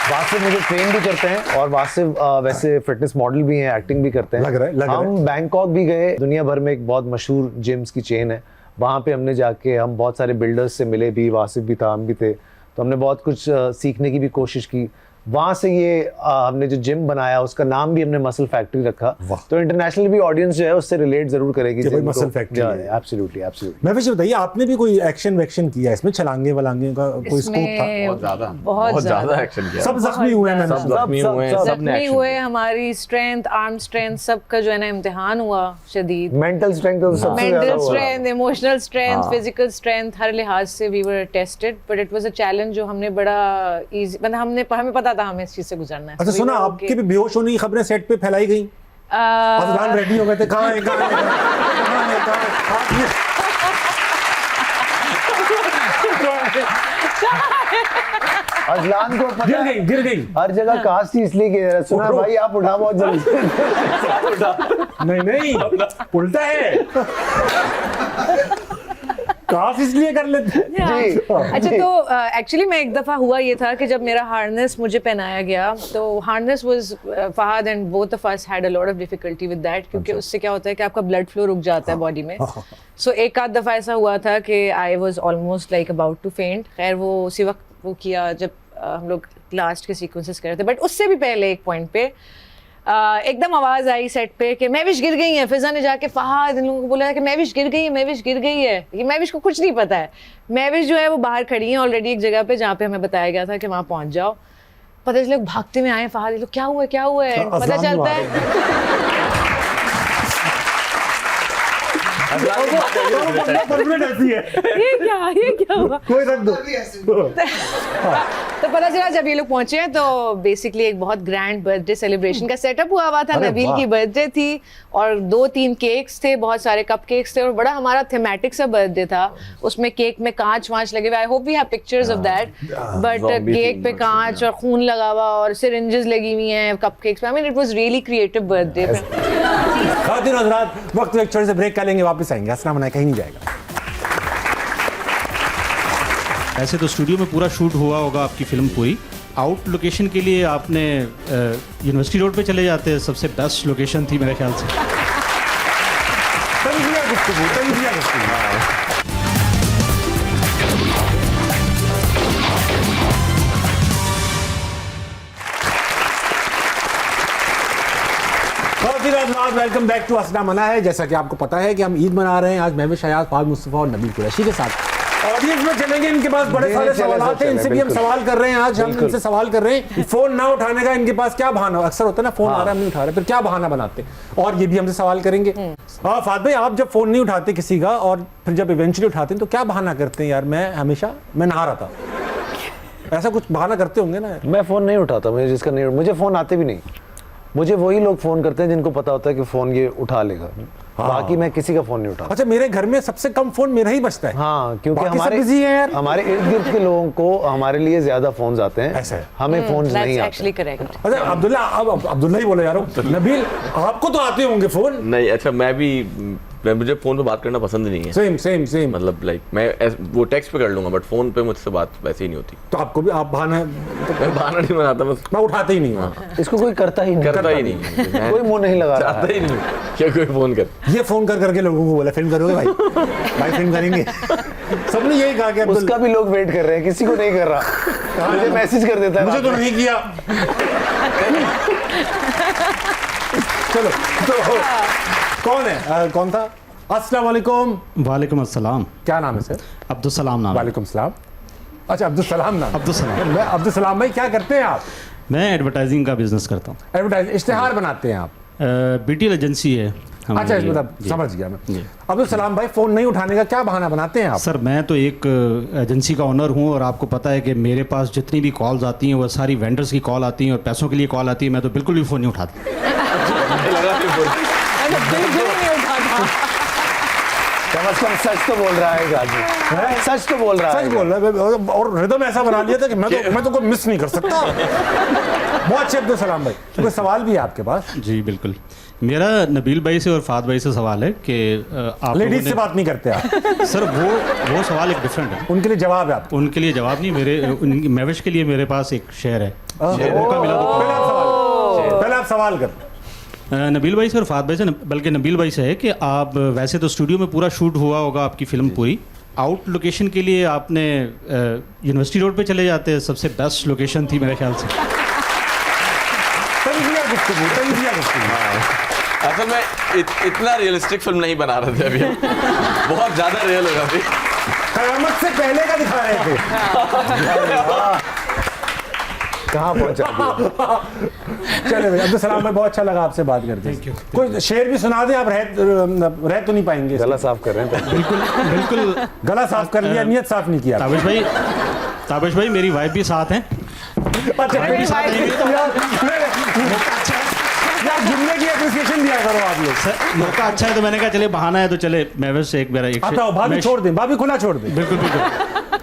वासिफ मुझे ट्रेन भी करते हैं, और वासिफ वैसे फिटनेस मॉडल भी हैं, एक्टिंग भी करते हैं। लग रहा है। हम बैंकॉक भी गए, दुनिया भर में एक बहुत मशहूर जिम्स की चेन है, वहाँ पे हमने जाके हम बहुत सारे बिल्डर्स से मिले भी, वासिफ भी था, हम भी थे, तो हमने बहुत कुछ सीखने की भी कोशिश की। वहाँ से ये हमने जो जिम बनाया उसका नाम भी हमने मसल फैक्ट्री रखा, तो इंटरनेशनल भी ऑडियंस जो है उससे रिलेट जरूर करेगी। Muscle factory, absolutely absolutely. मैं वैसे बताइए, आपने भी कोई एक्शन वैक्शन किया इसमें? छलांगे वलांगे का कोई स्कोप था? बहुत ज्यादा एक्शन किया। सब जख्मी हुए हैं, सब जख्मी हुए हैं, जख्मी हुए, हमारी स्ट्रेंथ, आर्म स्ट्रेंथ, सबका जो है ना इम्तिहान हुआ शदीद। Mental strength, mental strength, emotional strength, physical strength, हर लिहाज से we were tested, but it was a challenge जो हमने बड़ा इजी, मतलब हमें पता था हमें इस चीज से गुजरना है। अच्छा, सुना आपके भी बेहोश होने की खबरें सेट पे फैलाई गई, अफगान रेडी हो गए थे, कहाँ है अजलान को पता गिर गई हर जगह कास्ट ही इसलिए कि सुना भाई आप उठा बहुत जल्दी। नहीं उल्टा है, काश इसलिए कर लेते जी। अच्छा, तो एक्चुअली मैं एक दफ़ा हुआ ये था कि जब मेरा हार्नेस मुझे पहनाया गया, तो harness was Fahad and both of us had a lot of difficulty with that, क्योंकि उससे क्या होता है कि आपका ब्लड फ्लो रुक जाता है बॉडी में। सो एक आध दफ़ा ऐसा हुआ था कि I was almost like about to faint. खैर वो उसी वक्त वो किया जब हम लोग लास्ट के सीक्वेंसेस कर रहे थे, बट उससे भी पहले एक पॉइंट पे एकदम आवाज आई सेट पे कि महविश गिर गई है। फिजा ने जाके फहाद इन लोगों को बोला कि महविश गिर गई है, महविश गिर गई है। ये महविश को कुछ नहीं पता है। महविश जो है वो बाहर खड़ी है ऑलरेडी एक जगह पे जहाँ पे हमें बताया गया था कि वहाँ पहुँच जाओ। पता चले भागते में आए फहाद, ये लोग क्या हुआ क्या हुआ है, पता चलता है ये क्या हुआ। कोई रख दो। तो पता चला जब ये लोग पहुंचे हैं तो बेसिकली एक बहुत ग्रैंड बर्थडे सेलिब्रेशन का सेटअप हुआ हुआ था। अरे नबील वाह। की बर्थडे थी और 2-3 केक्स थे, बहुत सारे कप केक्स थे और बड़ा हमारा थीमेटिक सा बर्थडे था। उसमें केक में कांच वांच लगे हुए, I hope we have pictures of that, but zombie cake theme पे कांच और खून लगा हुआ और सिरिंजेस लगी हुई हैं कप केक्स पे। I mean it was really creative birthday. खातिन हज़रात, वक्त एक छोटे से ब्रेक का लेंगे, वापस आएंगे। हंसना मनाए कहीं नहीं जाएगा। ऐसे तो स्टूडियो में पूरा शूट हुआ होगा आपकी फिल्म पूरी। आउट लोकेशन के लिए आपने यूनिवर्सिटी रोड पे चले जाते हैं, सबसे बेस्ट लोकेशन थी मेरे ख्याल से। तंजिया गुफ्तगू। वेलकम बैक टू हंसना मना है। जैसा कि आपको पता है कि हम ईद मना रहे हैं आज महविश हयात, फहाद मुस्तफा और नबील कुरैशी के साथ। ऑडियंस में चलेंगे, इनके पास बड़े सारे सवाल हैं, इनसे भी हम सवाल कर रहे हैं। आज हम इनसे सवाल कर रहे हैं फोन ना उठाने का इनके पास क्या बहाना। अक्सर होता है ना, फोन आ रहा है हम नहीं उठा रहे, फिर क्या बहाना बनाते हैं, और ये भी हमसे सवाल करेंगे। फहाद भाई, आप जब फोन नहीं उठाते किसी का और फिर जब इवेंचुअली उठाते हैं तो क्या बहाना करते हैं? यार मैं नहा रहा था, ऐसा कुछ बहाना करते होंगे ना? मैं फ़ोन नहीं उठाता, मुझे फ़ोन आते भी नहीं। मुझे वही लोग फ़ोन करते हैं जिनको पता होता है कि फ़ोन ये उठा लेगा। बाकी मैं किसी का फ़ोन नहीं उठाता। अच्छा, मेरे घर में सबसे कम फ़ोन मेरा ही बचता है। हाँ, क्योंकि हमारे इर्द गिर्द के लोगों को हमारे लिए ज़्यादा फ़ोन आते हैं, ऐसा है। हमें फ़ोन नहीं आते। Actually correct. अच्छा अब्दुल्ला, अब अब्दुल्ला ही बोले यार। नबील, आपको तो आते होंगे फ़ोन? नहीं, अच्छा मुझे फोन पे बात करना पसंद नहीं है। सेम मतलब लाइक मैं वो टेक्स्ट पे कर लूंगा बट फोन पे मुझसे बात वैसे ही नहीं होती। तो आपको भी आप बहाना मैं बहाना नहीं बनाता, बस मैं उठाते ही नहीं हूँ। इसको कोई करता ही नहीं, कोई मुंह नहीं लगा रहा चाहता ही नहीं क्या कोई फोन कर। ये फोन कर करके लोगों को बोला फिल्म करोगे भाई? भाई फिल्म करेंगे। सबने यही कहा कि उसका भी लोग वेट कर रहे हैं, किसी को नहीं कर रहा। मुझे मैसेज कर देता है, मुझे तो नहीं किया। चलो तो कौन है? कौन था? अस्सलाम वालेकुम। वालेकुम अस्सलाम। क्या नाम है सर? अब्दुल सलाम नाम। वालेकुम सलाम। अच्छा, अब्दुल सलाम नाम। अब्दुल सलाम। मैं अब्दुल सलाम भाई, क्या करते हैं आप? मैं एडवर्टाइजिंग का बिजनेस करता हूँ। एडवर्टाइज इश्तिहार बनाते हैं आप? बीटीएल एजेंसी है। अच्छा, मतलब समझ गया मैं। अब्दुल सलाम भाई, फोन नहीं उठाने का क्या बहाना बनाते हैं आप? सर, मैं तो एक एजेंसी का ओनर हूँ और आपको पता है कि मेरे पास जितनी भी कॉल्स आती हैं वो सारी वेंडर्स की कॉल आती हैं और पैसों के लिए कॉल आती है। मैं तो बिल्कुल भी फ़ोन नहीं उठाता। कम से कम सच तो बोल रहा है आदमी, सच तो बोल रहा है। सच बोल रहा है। और रिदम ऐसा बना लिया था कि मैं तो कोई मिस नहीं कर सकता। बहुत अच्छे अब्दुल सलाम भाई। कोई सवाल भी है आपके पास? जी बिल्कुल। मेरा नबील भाई से और फहाद भाई से सवाल है कि आप लेडीज से बात नहीं करते आप? सर वो सवाल एक डिफरेंट है। उनके लिए जवाब है आपको? उनके लिए जवाब नहीं, महविश के लिए मेरे पास एक शेर है। मौका मिला तो पहले आप सवाल कर। नबील भाई से और फहाद भाई से, बल्कि नबील भाई से है कि आप वैसे तो स्टूडियो में पूरा शूट हुआ होगा आपकी फिल्म पूरी। आउट लोकेशन के लिए आपने यूनिवर्सिटी रोड पे चले जाते हैं, सबसे बेस्ट लोकेशन थी मेरे ख्याल से। असल में इतना रियलिस्टिक फिल्म नहीं बना रहे थे अभी, बहुत ज्यादा रियल हो जाती। कयामत से पहले का दिखा रहे थे। कहाँ पहुंचा? चले भाई, अब्दुल सलाम भाई, बहुत अच्छा लगा आपसे बात करके। कोई शेर भी सुना दें आप? रह तो नहीं पाएंगे? गला साफ कर रहे हैं। बिल्कुल गला साफ कर लिया, नियत साफ नहीं किया। ताबिश भाई मेरी वाइफ भी साथ हैं। जुमले की एप्रिसिएशन दिया करो आप लोग। सर, मौका अच्छा है तो मैंने कहा चले बहाना है तो चले महविश से एक मेरा एक भाभी छोड़ दें, भाभी खुला छोड़ दें। बिल्कुल बिल्कुल।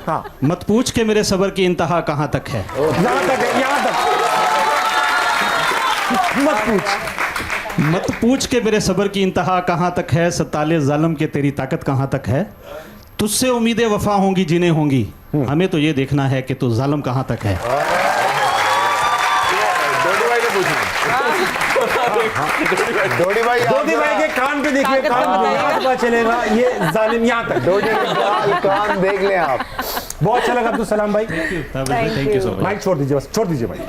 हाँ, मत पूछ के मेरे सबर की इंतहा कहाँ तक है। यहाँ तक है, यहाँ तक। मत पूछ के मेरे सबर की इंतहा कहाँ तक है, सताले जालिम के तेरी ताकत कहाँ तक है। तुझसे उम्मीदें वफा होंगी जिन्हें होंगी, हमें तो ये देखना है कि तू जालिम कहाँ तक है। डोडी भाई के कान पे देखिए, कान पे पता चलेगा ये जालिम यहाँ तक। डोडी कान देख लें आप। बहुत अच्छा लगा अब्दुल सलाम भाई। Thank you so much. Mic छोड़ दीजिए, बस छोड़ दीजिए भाई।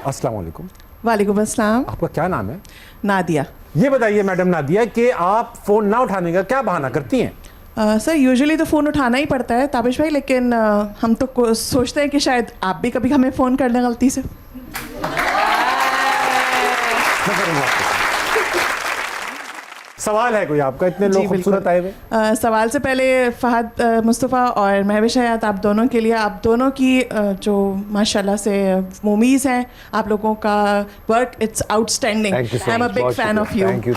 अस्सलाम वालेकुम। वालेकुम अस्सलाम। आपका क्या नाम है? नादिया। ये बताइए मैडम नादिया कि आप फ़ोन ना उठाने का क्या बहाना करती हैं? सर यूजुअली तो फ़ोन उठाना ही पड़ता है ताबिश भाई, लेकिन हम तो सोचते हैं कि शायद आप भी कभी हमें फ़ोन कर लें गलती से। सवाल है कोई आपका? इतने लोग खूबसूरत आए हुए। सवाल से पहले फ़हद मुस्तफ़ा और महविश हयात, आप दोनों के लिए, आप दोनों की जो माशाल्लाह से मूवीज़ हैं, आप लोगों का work it's outstanding. I am a big fan of you. Thank you.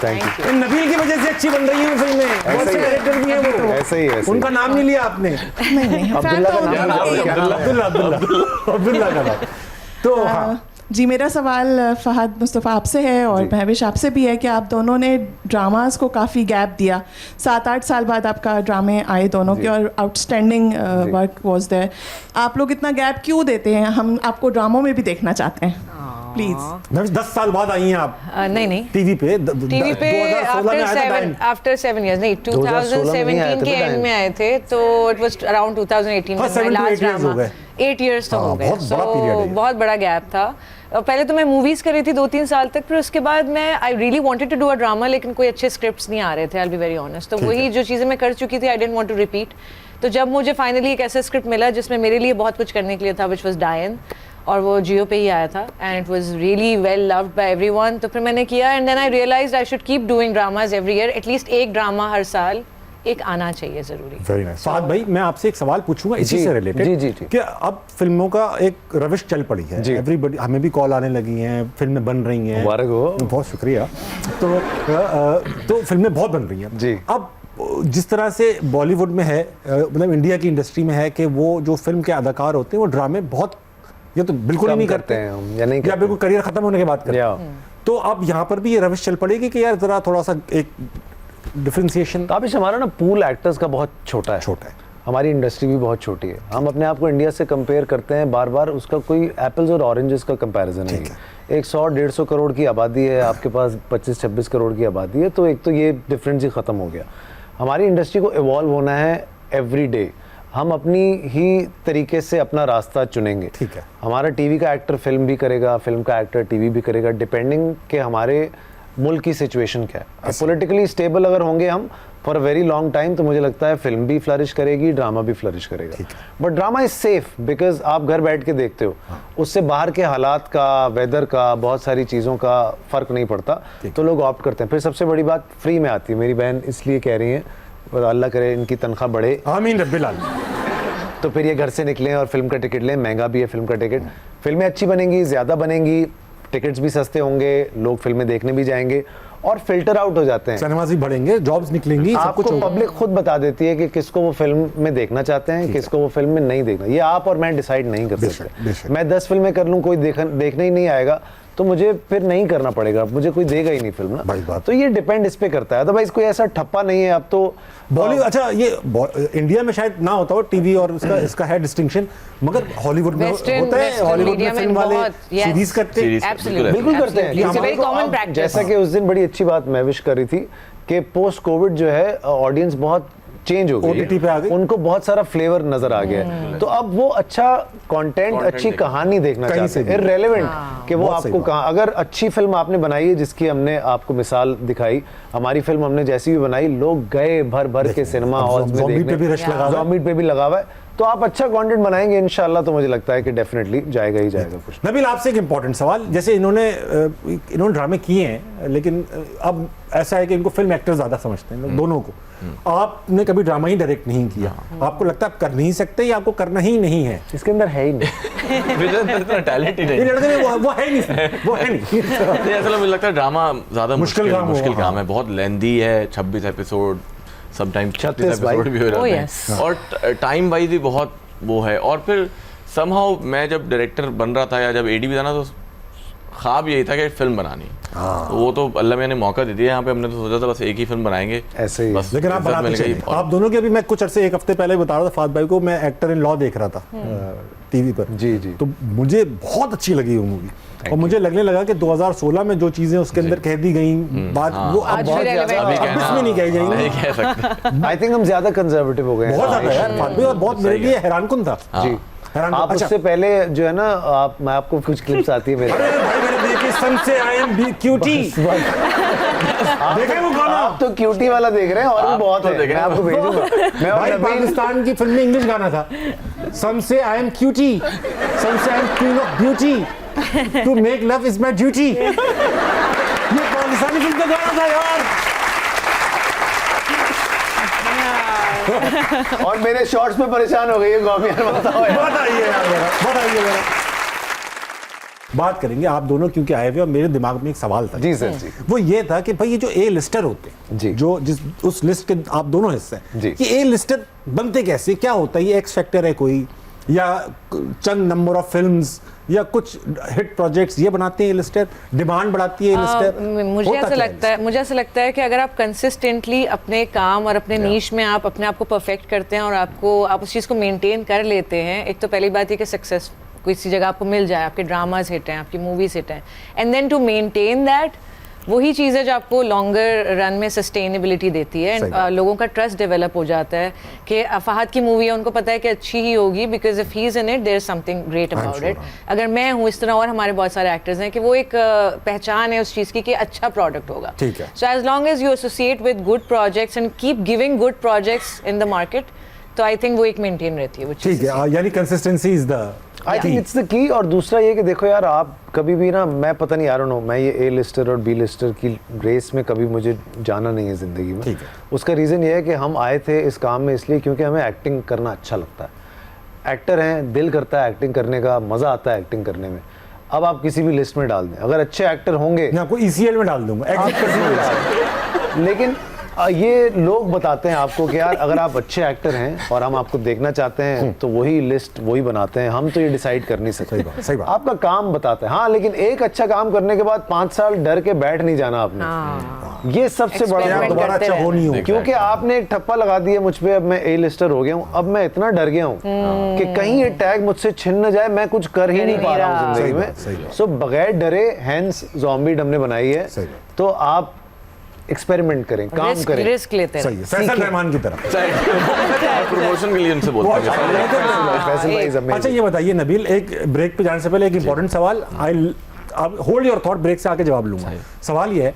Nabeel की वजह से अच्छी बन रही है फिल्में, बहुत से डायरेक्टर भी हैं वो। ऐसे ही उनका नाम नहीं लिया आपने? नहीं, अब्दुल्ला का नाम अब्दुल्ला का नाम। तो हाँ जी, मेरा सवाल फ़हद मुस्तफ़ा आपसे है और महविश आपसे भी है कि आप दोनों ने ड्रामास को काफ़ी गैप दिया। 7-8 साल बाद आपका ड्रामे आए दोनों के और आउटस्टैंडिंग वर्क वाज देयर। आप लोग इतना गैप क्यों देते हैं? हम आपको ड्रामों में भी देखना चाहते हैं, प्लीज़। 10 साल बाद आई हैं आप नहीं टीवी पे। आफ्टर 7 years, नहीं 2017 के एंड में आए थे, तो इट वाज अराउंड 2018 में लास्ट ड्रामा। 8 years तो हो गए, बहुत बड़ा गैप था। पहले तो मैं मूवीज कर रही थी 2-3 साल तक, फिर उसके बाद मैं I really wanted to do a drama, लेकिन कोई अच्छे स्क्रिप्ट्स नहीं आ रहे थे, I will be very honest. तो वही जो चीज़ें मैं कर चुकी थी, I didn't want to repeat. तो जब मुझे फाइनली एक ऐसा स्क्रिप्ट मिला जिसमें मेरे लिए बहुत कुछ करने के लिए था, विच वाज डायन, और वो जियो पे ही आया था, and it was really well loved by everyone. तो फिर मैंने किया, and then I realised I should keep doing dramas every year, at least एक ड्रामा हर साल एक आना चाहिए जरूरी। Very nice. फहद भाई, मैं आपसे एक सवाल पूछूंगा इसी से रिलेटेड कि अब फिल्मों का एक रविश चल पड़ी है, एवरीबॉडी, हमें भी कॉल आने लगी हैं, फिल्में बन रही हैं। बहुत शुक्रिया। तो फिल्में बहुत बन रही हैं जी। अब जिस तरह से बॉलीवुड में है, मतलब इंडिया की इंडस्ट्री में है कि वो जो फिल्म के अदाकार होते हैं वो ड्रामे बहुत, ये तो बिल्कुल ही नहीं करते हैं या बिल्कुल करियर खत्म होने के बाद करते हैं। तो अब यहाँ पर भी ये रविश चल पड़ेगी कि यार जरा थोड़ा सा एक डिफरेंशिएशन। ताबिश, हमारा ना पूल एक्टर्स का बहुत छोटा है, हमारी इंडस्ट्री भी बहुत छोटी है। हम अपने आप को इंडिया से कंपेयर करते हैं बार बार, उसका कोई एप्पल्स और ऑरेंजेस का कंपैरिजन नहीं है। 100-150 करोड़ की आबादी है, आपके पास 25-26 करोड़ की आबादी है, तो एक तो ये डिफरेंस ही ख़त्म हो गया। हमारी इंडस्ट्री को इवॉल्व होना है एवरी डे। हम अपनी ही तरीके से अपना रास्ता चुनेंगे। ठीक है, हमारा टीवी का एक्टर फिल्म भी करेगा, फिल्म का एक्टर टीवी भी करेगा, डिपेंडिंग के हमारे मुल्क की सिचुएशन क्या है। पॉलिटिकली स्टेबल अगर होंगे हम for a very long time, तो मुझे लगता है फिल्म भी फ्लरिश करेगी, ड्रामा भी फ्लरिश करेगा। But drama is safe because आप घर बैठ के देखते हो, उससे बाहर के हालात का, वेदर का, बहुत सारी चीज़ों का फ़र्क नहीं पड़ता, तो लोग ऑप्ट करते हैं। फिर सबसे बड़ी बात फ्री में आती है। मेरी बहन इसलिए कह रही है, अल्लाह करे इनकी तनख्वाह बढ़े, आमीन रब्बिल आमीन। तो फिर ये घर से निकलें और फिल्म का टिकट लें। महंगा भी है फिल्म का टिकट, फिल्में अच्छी बनेंगी, ज़्यादा बनेंगी, टिकट्स भी सस्ते होंगे, लोग फिल्में देखने भी जाएंगे और फिल्टर आउट हो जाते हैं, सिनेमास भी बढ़ेंगे, जॉब्स निकलेंगी, सब कुछ। पब्लिक खुद बता देती है कि किसको वो फिल्म में देखना चाहते हैं, किसको वो फिल्म में नहीं देखना। ये आप और मैं डिसाइड नहीं कर सकते। मैं 10 फिल्में कर लूँ, कोई देखने ही नहीं आएगा, तो मुझे फिर नहीं करना पड़ेगा, मुझे कोई देगा ही नहीं फिल्म ना। तो ये डिपेंड इस पे करता है, तो भाई कोई ऐसा ठप्पा नहीं है अब तो। बॉलीवुड, अच्छा ये इंडिया में शायद ना होता हो टीवी और इसका है डिस्टिंक्शन, मगर हॉलीवुड में होता है। हॉलीवुड में फिल्म वाले सीरीज करते हैं, बिल्कुल करते हैं। जैसा कि उस दिन बड़ी अच्छी बात महविश कर रही थी कि पोस्ट कोविड जो है ऑडियंस बहुत चेंज हो गई, OTT पे आ गई, उनको बहुत सारा फ्लेवर नजर आ गया है, तो अब वो अच्छा कंटेंट, अच्छी कहानी देखना चाहते हैं, इररिलेवेंट कि वो आपको कहाँ। अगर अच्छी फिल्म आपने बनाई है, जिसकी हमने आपको मिसाल दिखाई, हमारी फिल्म हमने जैसी भी बनाई, लोग गए भर भर के सिनेमा हॉल्स में देखने, ज़ॉम्बी पे भी लगा हुआ है, तो आप अच्छा कंटेंट बनाएंगे इंशाल्लाह, तो मुझे लगता है कि डेफिनेटली जाएगा ही जाएगा कुछ। नबील, आपसे एक इम्पॉर्टेंट सवाल, जैसे इन्होंने ड्रामे किए हैं, लेकिन अब ऐसा है कि इनको फिल्म एक्टर ज़्यादा समझते हैं दोनों को। आपने कभी ड्रामा ही डायरेक्ट नहीं किया, आपको लगता है आप कर नहीं सकते या आपको करना ही नहीं है? इसके अंदर है ही नहीं, टैलेंट ही नहीं, वो है नहीं, वो है नहीं। ऐसा मुझे लगता है ड्रामा ज़्यादा मुश्किल काम है, बहुत लेंदी है, 26 एपिसोड, समटाइम्स 36 एपिसोड भी हो जाते हैं, और टाइम वाइज भी बहुत वो है। और फिर समहाउ मैं जब डायरेक्टर बन रहा था या जब एडी भी था ना, तो ख्वाब यही था कि फिल्म बनानी। तो वो तो अल्लाह मैंने मौका दे दिया यहाँ पे, हमने तो सोचा था बस एक ही फिल्म बनाएंगे ऐसे ही, बस। लेकिन आप आप दोनों के, अभी मैं कुछ अर्से, एक हफ्ते पहले बता रहा था फहद भाई को, मैं एक्टर इन लॉ देख रहा था टीवी पर। जी, तो मुझे बहुत अच्छी लगी वो मूवी, और मुझे लगने लगा कि 2016 में जो चीजें उसके अंदर कह दी गई बात, वो अब बहुत ज्यादा नहीं कही जाएंगी। आई थिंक हम ज्यादा कंजर्वेटिव हो गए, बहुत ज्यादा यार, और बहुत मेरे लिए हैरानकुन था। जी, हैरान आप उससे पहले जो है ना, मैं आपको कुछ क्लिप्स आती है मेरे, अरे भाई मैंने देखी सन से आई एम क्यूटी, देखे वो गाना? आप तो क्यूटी वाला देख रहे हैं, और भी बहुत है, मैं आपको भेजूंगा। मैं और भाई नबील, पाकिस्तान की फिल्म में इंग्लिश गाना था, सम say I M cutie, some say I am queen of beauty, to make love is my duty. ये पाकिस्तानी फिल्म का गाना था यार। और मेरे शॉर्ट्स पे परेशान हो गई है गॉमियार, बताओ यार। बताइए यार जरा, बताइए जरा। बात करेंगे आप दोनों क्योंकि आए हुए, और मेरे दिमाग में एक सवाल था जी सर जी। वो ये था कि भाई ये जो ए लिस्टर होते हैं जी, जो जिस उस लिस्ट के आप दोनों हिस्से हैं जी, कि ए लिस्टर बनते कैसे, क्या होता है, ये एक्स फैक्टर है कोई, या चंद नंबर ऑफ फिल्म्स, या कुछ हिट प्रोजेक्ट्स ये बनाते हैं ए लिस्टर, डिमांड बढ़ाती है ए लिस्टर? मुझे ऐसा लगता है कि अगर आप कंसिस्टेंटली अपने काम और अपने नीश में आप अपने आप को परफेक्ट करते हैं और आप उस चीज़ को मेंटेन कर लेते हैं, एक तो पहली बात है कि सक्सेस किसी जगह आपको मिल जाए, आपके ड्रामाज हिट हैं, आपकी मूवीज हिट हैं, and then to maintain that, वही चीज़ है जो आपको लॉन्गर रन में सस्टेनेबिलिटी देती है, एंड लोगों का ट्रस्ट डेवलप हो जाता है कि फहद की मूवी है, उनको पता है कि अच्छी ही होगी, because if he is in it there is something great about it. अगर मैं हूँ इस तरह, और हमारे बहुत सारे एक्टर्स हैं, कि वो एक पहचान है उस चीज़ की कि अच्छा प्रोडक्ट होगा। So as long as you associate with good projects and keep giving good projects in the market, तो आई थिंक वो एक मेंटेन रहती है वो चीज़। ठीक है, यानी consistency is the I think it's the key. और दूसरा ये कि देखो यार, आप कभी भी ना, मैं पता नहीं, आई डोंट नो, मैं ये ए लिस्टर और बी लिस्टर की रेस में कभी मुझे जाना नहीं है ज़िंदगी में। ठीक है। उसका रीज़न ये है कि हम आए थे इस काम में इसलिए क्योंकि हमें एक्टिंग करना अच्छा लगता है। एक्टर हैं, दिल करता है एक्टिंग करने का, मज़ा आता है एक्टिंग करने में। अब आप किसी भी लिस्ट में डाल दें, अगर अच्छे एक्टर होंगे, मैं आपको ECL में डाल दूंगा, लेकिन ये लोग बताते हैं आपको कि यार अगर आप अच्छे एक्टर हैं और हम आपको देखना चाहते हैं तो वही लिस्ट वही बनाते हैं, हम तो ये डिसाइड कर नहीं सकते। सही बात। आपका काम बताते हैं, हाँ, लेकिन एक अच्छा काम करने के बाद 5 साल डर के बैठ नहीं जाना आपने, ये सबसे बड़ा दोबारा अच्छा हो नहीं हो, क्योंकि आपने एक ठप्पा लगा दिया मुझ पे, अब मैं ए लिस्टर हो गया हूँ, अब मैं इतना डर गया हूँ कि कहीं ये टैग मुझसे छिन न जाए, मैं कुछ कर ही नहीं पा रहा हूँ जिंदगी में। सो बगैर डरे, हैंस ज़ॉम्बी हमने बनाई है, तो आप एक्सपेरिमेंट करें, काम करें, रिस्क लेते हैं। सही है, फैसल रहमान की तरह प्रमोशन के लिए उनसे बोलते हैं। अच्छा ये बताइए नबील, एक ब्रेक पे जाने से पहले एक इंपॉर्टेंट सवाल, I hold your thought, break से आके जवाब लूंगा। सवाल ये है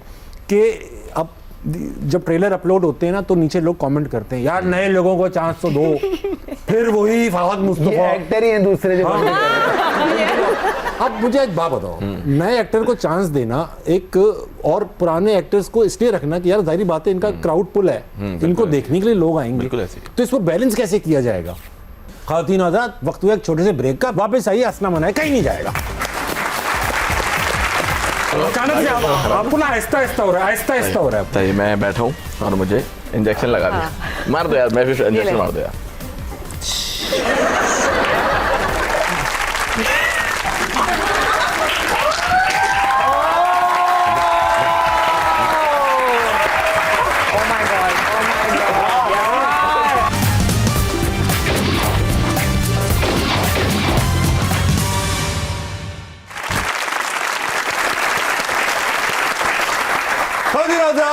कि अब जब ट्रेलर अपलोड होते हैं ना, तो नीचे लोग कमेंट करते हैं यार नए लोगों को चांस तो दो, फिर वही फहद मुस्तफा एक्टर ही हैं दूसरे जो अब मुझे एक बात बताओ, नए एक्टर को चांस देना एक, और पुराने एक्टर्स को इसलिए रखना कि यार जाहिर बात है इनका क्राउड पुल है, इनको देखने के लिए लोग आएंगे, तो इसको बैलेंस कैसे किया जाएगा? ख़वातीन हज़रात, वक्त हुआ एक छोटे से ब्रेक का, वापस आइए, हंसना मना है, कहीं नहीं जाएगा। अचानक से आपको ना आहिस्ता आहिस्ता हो रहा है, सही, मैं बैठा हूँ और मुझे इंजेक्शन लगा दिया, मार दो यार, मैं फिर इंजेक्शन मार दो यार।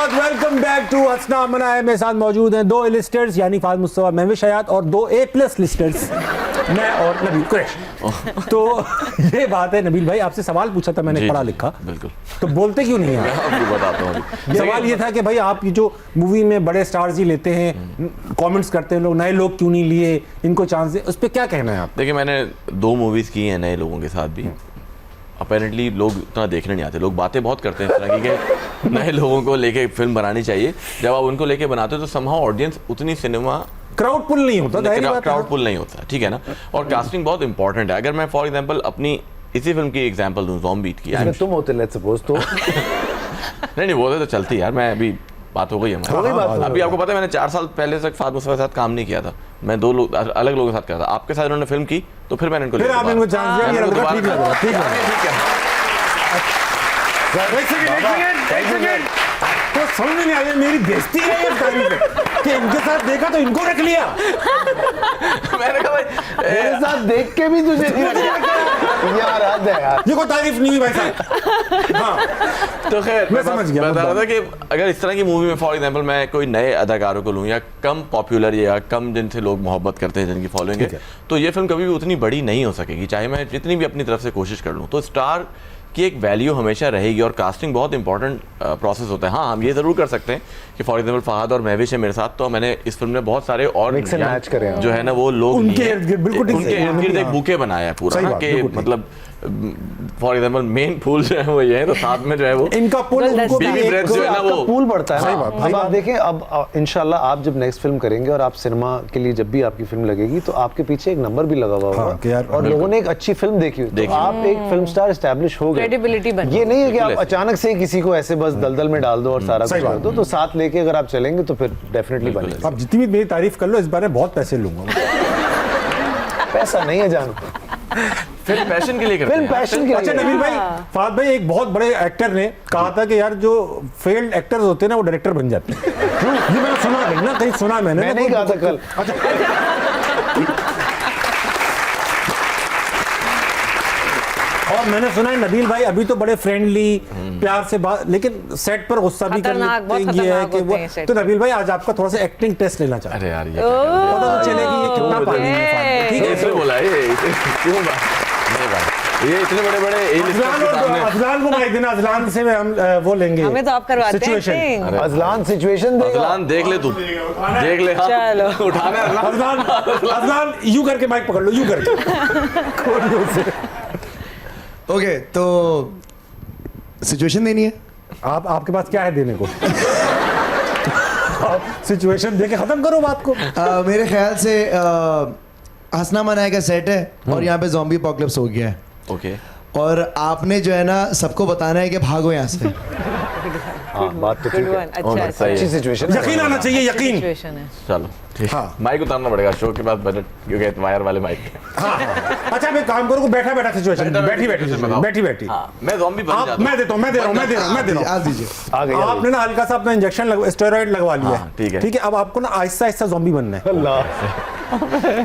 वेलकम बैक टू हंसना मना है। मेरे साथ मौजूद हैं 2 ए लिस्टर्स यानी फहद मुस्तफा, महविश हयात, और 2 A+ लिस्टर्स, मैं और नबील कुरैश। तो ये बात है नबील भाई, आपसे सवाल पूछा था मैंने, पढ़ा लिखा, बिल्कुल, तो बोलते क्यों नहीं है? आपको बताता हूँ। सवाल ये था कि भाई आप ये जो मूवी में बड़े स्टार्स ही लेते हैं, कमेंट्स करते हैं लोग, नए लोग क्यों नहीं लिए, इनको चांस दे, उस पर क्या कहना है आप? देखिए, मैंने 2 मूवीज़ की हैं नए लोगों के साथ भी, अपेरेंटली लोग उतना देखने नहीं आते, लोग बातें बहुत करते हैं इस तरह की कि नए लोगों को लेके फिल्म बनानी चाहिए, जब आप उनको लेके बनाते हो तो समहाउ ऑडियंस उतनी सिनेमा क्राउड पुल नहीं होता, क्राउड पुल नहीं होता, ठीक है ना। और कास्टिंग बहुत इंपॉर्टेंट है। अगर मैं फॉर एग्जांपल अपनी इसी फिल्म की एग्जांपल दूं, ज़ॉम्बी की, तुम होते लेट्स सपोज, तो नहीं वो तो चलती यार, मैं अभी बात हो गई हमारी, अभी आपको पता है मैंने 4 साल पहले तक फहद मुस्तफा के साथ काम नहीं किया था, मैं 2 लोग अलग लोगों के साथ किया था, आपके साथ उन्होंने फिल्म की तो फिर मैंने इनको फिर आप इनको चांस दिया, ये लड़का ठीक लग रहा है, ठीक है। तो समझ में नहीं आया मेरी बेइज्जती है ये तारीफ है कि इनके साथ देखा तो इनको रख लिया। मैंने कहा भाई मेरे साथ देख के भी तुझे नहीं रखा यार, हद है यार। ये कोई तारीफ नहीं हुई भाई साहब। हाँ तो खैर मैं समझ गया, बता रहा था कि अगर इस तरह की मूवी में फॉर एग्जांपल मैं कोई नए अदाकारों को लूँ या कम पॉपुलर या कम जिनसे लोग मोहब्बत करते हैं, जिनकी फॉलोइंग है, तो ये फिल्म कभी भी उतनी बड़ी नहीं हो सकेगी, चाहे मैं जितनी भी अपनी तरफ से कोशिश कर लूँ। तो स्टार की एक वैल्यू हमेशा रहेगी और कास्टिंग बहुत इंपॉर्टेंट प्रोसेस होता है। हाँ, हम ये ज़रूर कर सकते हैं कि फॉर एग्जांपल फहद और महविश है मेरे साथ, तो मैंने इस फिल्म में बहुत सारे और मैच करें जो है ना वो लोग उनके इर्द-गिर्द बिल्कुल ठीक उनके है। इर्द-गिर्द एक बुके बनाया है पूरा सही ना, बात, कि बिल्कुल ठीक। मतलब फॉर एग्जांपल मेन फूल जो है वो ये है, तो साथ में जो है वो इनका पुल उनको भी बीवी एक- ब्रेथ जो है ना वो पूल बढ़ता है। सही हाँ, बात, अब सही आप बात। देखें, अब इंशाल्लाह आप जब नेक्स्ट फिल्म करेंगे और आप सिनेमा के लिए जब भी आपकी फिल्म लगेगी तो आपके पीछे एक नंबर भी लगा हुआ हाँ, कि यार, होगा और लोगों ने एक अच्छी फिल्म देखी हुई, तो आप एक फिल्म स्टार एस्टैब्लिश हो गए। Credibility बन ये नहीं है कि बिल्कुल आप ऐसे। अचानक से किसी को ऐसे बस दलदल में डाल दो और सारा सही कुछ कर बात। दो, तो साथ लेके अगर आप चलेंगे तो फिर डेफिनेटली बनेगा। आप जितनी भी मेरी तारीफ कर लो, इस बारे में बहुत पैसे लूंगा। पैसा नहीं है जान, फिल्म पैशन के लिए करते फिल्म हैं। पैशन के अच्छा लिए। नबील भाई, फहद भाई एक बहुत बड़े एक्टर ने कहा था कि यार जो फेल्ड एक्टर्स होते हैं ना वो डायरेक्टर बन जाते हैं। ये मैंने सुना कहीं ना कहीं सुना मैंने मैं नहीं कहा था कल। और मैंने सुना है नबील भाई अभी तो बड़े फ्रेंडली प्यार से बात, लेकिन सेट पर गुस्सा भी कर खतरनाक, बहुत लेते हैं, ये है खतरनाक कि होते वो। हैं set तो नबील भाई आज आपका थोड़ा सा एक्टिंग टेस्ट लेना चाहते अरे यार ये हैं, पता तो चलेगी ये कितना पानी है फहद भाई, ठीक है? इसने बोला है क्यों नहीं भाई, ये इतने बड़े बड़े ए लिस्टर्स अजलान के और सामने अजलान को माइक देना, अजलान से हम वो लेंगे हमें तो आप करवाते हैं Situation। acting। अजलान सिचुएशन देगा। अजलान देख ले तू, देख ले। हाँ, चलो। उठाना है अजलान। अजलान यू करके माइक पकड़ लो, यू करके। ओके, तो सिचुएशन देनी है। आपके पास क्या है देने को? सिचुएशन देके खत्म करो बात को। मेरे ख्याल से हंसना मनाए का सेट है और यहाँ पे ज़ॉम्बी अपोकलिप्स हो गया है ओके, और आपने जो है ना सबको बताना है कि भागो यहाँ से। हाँ, बात तो ठीक Good है। one, अच्छा सही है। अच्छी सिचुएशन यकीन आना चाहिए, यकीन। सिचुएशन है। चलो ठीक। हाँ। माइक उतारना पड़ेगा शो के बाद बजट, क्योंकि वायर वाले माइक। हाँ अच्छा मैं काम करूँ, बैठा बैठा सिचुएशन, बैठी बैठी बताओ। बैठी बैठी। मैं ज़ॉम्बी बन आप जाता मैं देता हूँ, मैं दे रहा हूँ, मैं दे रहा हूँ, मैं दे रहा आज दीजिए। आ गई, हूँ। आ गई। आपने ना हल्का सा अपना इंजेक्शन स्टेरॉइड लगवा लिया हाँ, ठीक है। ठीक है। अब आपको ना आहिस्ता आहिस्ता ज़ॉम्बी बनना है। अल्लाह।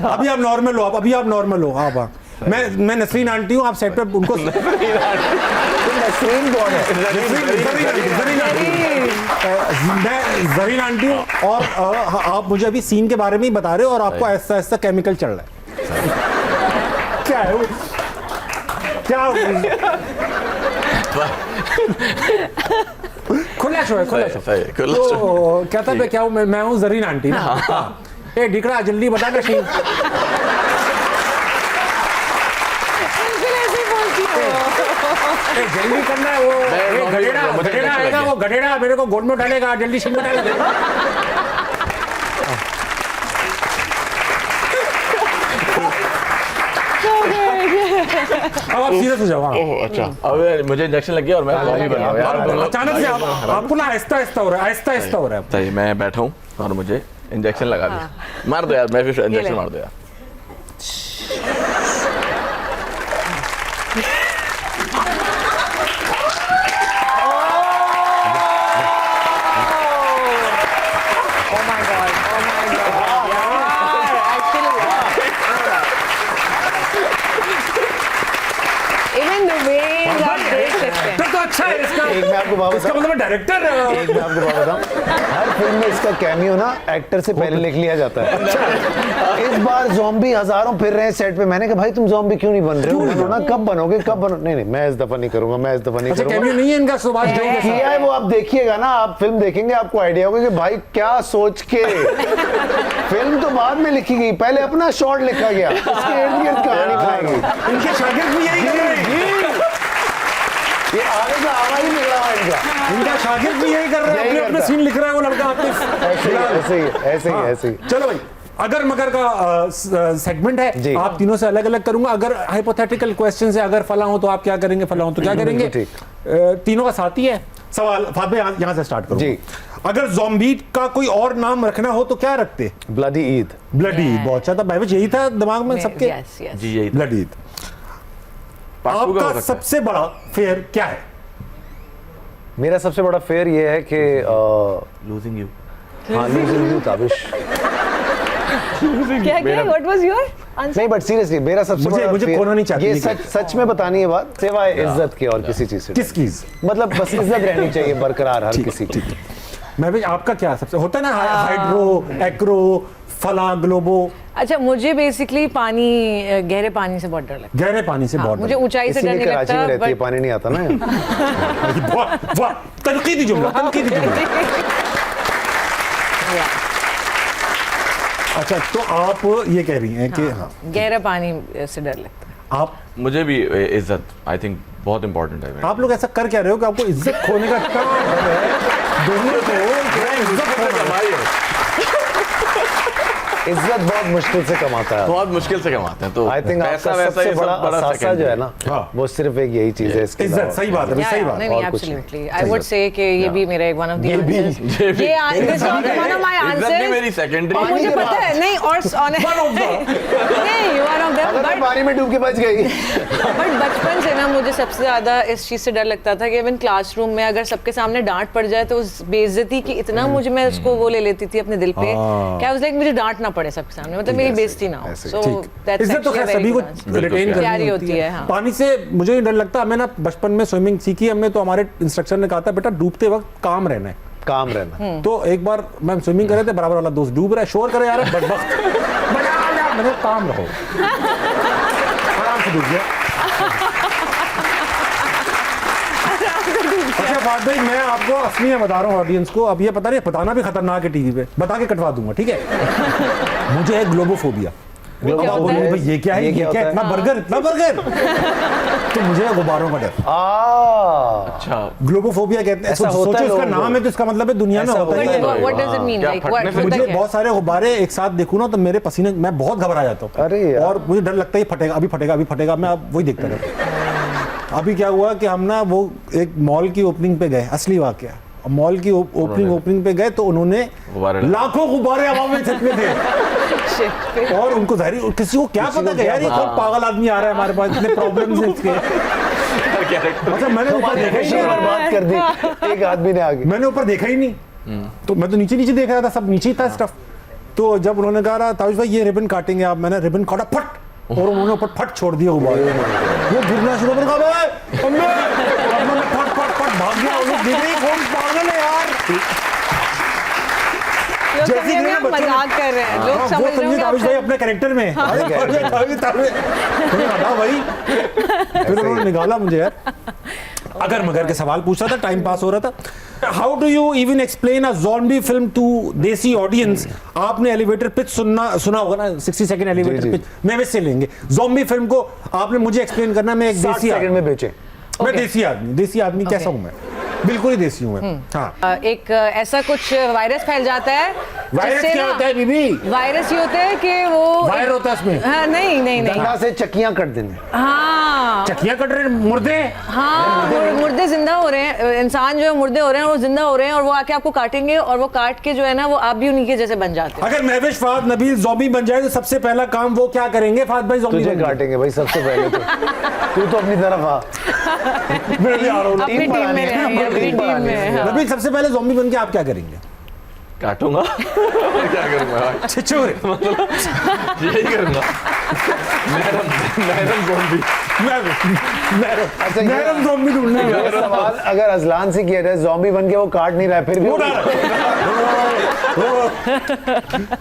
अभी आप नॉर्मल हो, अभी आप नॉर्मल हो। आप मैं नसरीन आंटी हूँ, आप सेट पे उनको नसरीन कौन है? मैं जरीन आंटी हूँ और आप मुझे अभी सीन के बारे में ही बता रहे हो और आपको ऐसा ऐसा केमिकल चल रहा है। क्या है वो? क्या खुला शो है, खुला शो। सही, खुला शो। तो क्या था, मैं क्या हूँ, मैं हूँ जरीन आंटी ना। हाँ। ए डिकड़ा जल्दी बता ना सीन। जल्दी करना है वो। गधेड़ा गधेड़ा आएगा, वो गधेड़ा मेरे को गोद में डालेगा, जल्दी सीन बता देगा। अब आप सीरियस हो जाओ। हाँ। ओह अच्छा, अब मुझे इंजेक्शन लग गया और मैं ज़ॉम्बी बन गया यार। तुम लोग- अचानक से आपको ना आहिस्ता आहिस्ता हो रहा है, आहिस्ता आहिस्ता हो रहा है। सही, मैं बैठा हूँ और मुझे इंजेक्शन लगा दिया। मार दो यार, मैं फिर इंजेक्शन मार दो यार। Oh my God, oh my God. यार, actually, even the ways आप देख सकते हैं। तो अच्छा है इसका। एक मैं आपको बात इसका बताऊं, मतलब डायरेक्टर है। एक मैं आपको बात बताऊं, हर फिल्म में इसका कैमियो ना एक्टर से पहले लिख लिया जाता है। इस बार ज़ॉम्बी हजारों फिर रहे हैं सेट पे, मैंने कहा भाई तुम ज़ॉम्बी क्यों नहीं बन रहे हो? उन्होंने ना कब बनोगे, कब बनो? नहीं नहीं, मैं इस दफा नहीं करूंगा, मैं इस दफा नहीं अच्छा करूंगा। कैमियो नहीं है इनका सुभाष घई के साथ? किया है वो, आप देखिएगा ना, आप फिल्म देखेंगे आपको आइडिया होगा कि भाई क्या सोच के। फिल्म तो बाद में लिखी गई, पहले अपना शॉट लिखा गया, उसके इर्द गिर्द कहानी बनाएंगे। इनके शागिर्द भी यही कर रहे हैं। ये आगे का आवा ही निकला हुआ इनका। इनका शागिर्द भी यही कर रहा है, यही अपने अपने करता है। सीन लिख रहा है वो लड़का आतिफ। ऐसे ही ऐसे ही ऐसे ही। चलो भाई, अगर मगर का सेगमेंट है, जी। आप तीनों से अलग अलग करूंगा। अगर हाइपोथेटिकल क्वेश्चन है, अगर फला हो तो आप क्या करेंगे, फला हो तो क्या करेंगे। ठीक। तीनों का साथ ही है सवाल। फाद भाई यहाँ से स्टार्ट करो जी। अगर ज़ॉम्बी का कोई और नाम रखना हो तो क्या रखते? ब्लडी ईद। ब्लडी ईद। बहुत अच्छा था भाई, यही था दिमाग में सबके। Yes, yes. जी यही ब्लडी ईद। पासबुक का हो आपका सकता है। सबसे बड़ा फेयर क्या है? मेरा सबसे बड़ा फेयर ये है कि लूजिंग यू। हाँ लूजिंग यू ताबिश। क्या व्हाट वाज योर आंसर? नहीं बट सीरियसली मेरा सबसे बड़ा मुझे fear- खोना नहीं चाहती ये लेकिन। सच में बतानी है बात, सिवाय इज्जत के और किसी चीज से। किस चीज? मतलब बस इज्जत रहनी चाहिए बरकरार हर किसी की। मैं भी आपका क्या सबसे होता है ना हाइड्रो एक्रो फला ग्लोबो। अच्छा मुझे बेसिकली पानी गहरे पानी से बहुत डर लगता गहरे पानी से है। बहुत मुझे ऊंचाई से डर इसीलिए नहीं कराची में लगता रहती है, but पानी नहीं आता ना। वाह वाह तनकीदी जुमला तनकीदी जुमला। अच्छा तो आप ये कह रही हैं कि हाँ गहरा पानी से डर लगता है। आप मुझे भी इज्जत आई थिंक बहुत इंपॉर्टेंट है। आप लोग ऐसा कर क्या रहे हो कि आपको इज्जत खोने का क्या डर है? दोनों को इज्जत खोना है। इज्जत बहुत मुश्किल से कमाता है। बहुत मुश्किल से कमाते हैं तो आई थिंक पैसा आपका वैसा सबसे ये सब बड़ा असासा secondary जो है ना हाँ। वो सिर्फ एक यही चीज है इसके इज्जत अलावा। सही बात है सही बात नहीं है। नहीं और कुछ नहीं। एब्सोल्युटली आई वुड से कि ये भी मेरा एक वन ऑफ द ये भी। This is one of my इज्जत भी मेरी आंसर्स। सेकेंडरी। और मुझे पता है नहीं और नहीं वन ऑफ देम अगर मैं पानी में डूब के बच गई। बट बचपन से ना मुझे सबसे ज्यादा इस चीज से डर लगता था कि इवन क्लासरूम में अगर सबके सामने डांट पड़ जाए तो उस बेइज्जती की इतना मुझे मैं उसको वो ले लेती थी अपने दिल पे क्या लाइक मुझे डांट ना पड़े सबके सामने, मतलब मेरी बेइज्जती ना हो। सो दैट्स इज्जत तो खैर सभी को रिटेन प्यारी करनी होती है। हाँ। पानी से मुझे नहीं डर लगता। हमें ना बचपन में स्विमिंग सीखी हमने तो हमारे इंस्ट्रक्टर ने कहा था बेटा डूबते वक्त काम रहना है। काम रहना। तो एक बार मैं स्विमिंग कर रहे थे, बराबर वाला दोस्त डूब रहा है, शोर करे यार बदबख्त मैंने काम रहो आराम से डूब गया। अच्छा फाद भाई मैं आपको असली में बता रहा हूँ ऑडियंस को, अब ये पता नहीं बताना भी खतरनाक है टीवी पे, बता के कटवा दूंगा ठीक है। मुझे है ग्लोबोफोबिया। अब आप बोलोगे भाई ये क्या है ये क्या है? इतना बर्गर तो मुझे है गुब्बारों का डर। अच्छा ग्लोबोफोबिया कहते हैं। सोचो इसका नाम है तो इसका मतलब है दुनिया में होता ही है। What does it mean like मुझे बहुत सारे गुब्बारे एक साथ देखूं ना तो मेरे पसीने मैं बहुत घबरा जाता हूँ। अरे यार। और मुझे डर लगता है फटेगा अभी फटेगा अभी फटेगा, मैं अब वही देखता रहता। अभी क्या हुआ कि हम ना वो एक मॉल की ओपनिंग पे गए, असली वाकया, मॉल की ओपनिंग पे गए तो उन्होंने लाखों गुब्बारे हवा में छत में थे और उनको जाहिर किसी को क्या पता कि यार ये कौन पागल आदमी आ रहा है हमारे पास, इतने प्रॉब्लम्स हैं इसके। अच्छा मैंने ऊपर देखा ही नहीं, बर्बाद कर दी एक आदमी ने आगे। मैंने ऊपर देखा ही नहीं तो मैं तो नीचे नीचे देख रहा था, सब नीचे ही था स्टफ। तो जब उन्होंने कहा ताबिश भाई ये रिबन काटेंगे आप, मैंने रिबन काटा फट और उन्होंने ऊपर फट छोड़ दिया गुब्बारे, वो गिरना शुरू कर भाग गया। कौन पागल है यार? जैसे कि हम मजाक कर रहे हैं, लोग समझ रहे होंगे ताबिश भाई अपने कैरेक्टर में भाई फिर उन्होंने निकाला मुझे यार। अगर मगर के सवाल पूछ रहा था, टाइम पास हो रहा था। How do you even explain a zombie film to desi audience? आपने एलिवेटर पिच सुना होगा ना, 60 सेकंड एलिवेटर पिच मैं वैसे लेंगे। ज़ॉम्बी फिल्म को आपने मुझे एक्सप्लेन करना, मैं एक देसी सेकंड में बेचे। मैं देसी आदमी कैसा हूँ मैं? बिल्कुल ही देसी हूँ मैं। हाँ एक ऐसा कुछ वायरस फैल जाता है। वायरस क्या होता है बीबी? वायरस ये होता है कि वो वायर होता है उसमें। हाँ, नहीं डंडा से चक्कियां कट देने। हाँ चक्कियां कट रहे हैं मुर्दे। हाँ मुर्दे जिंदा हो रहे हैं, इंसान जो है मुर्दे हो रहे हैं, वो जिंदा हो रहे हैं और वो आके आपको काटेंगे और वो काट के जो है ना वो आप भी उन्हीं के जैसे बन जाते हैं। अगर महविश फाद नबील ज़ॉम्बी बन जाए तो सबसे पहला काम वो क्या करेंगे फाद भाई? ज़ॉम्बी तुझे काटेंगे भाई सबसे पहले तो। तू तो अपनी तरफ आ। मैं भी आ रहा हूँ। अपनी टीम में नबील सबसे पहले ज़ॉम्बी बन के आप क्या करेंगे? काटूंगा क्या करूंगा? छिछोरे मतलब यही करूंगा। Madam zombie. मैडम ज़ॉम्बी ढूंढने ये सवाल अगर अजलान से किया जाए, ज़ॉम्बी बन के वो काट नहीं रहा है फिर भी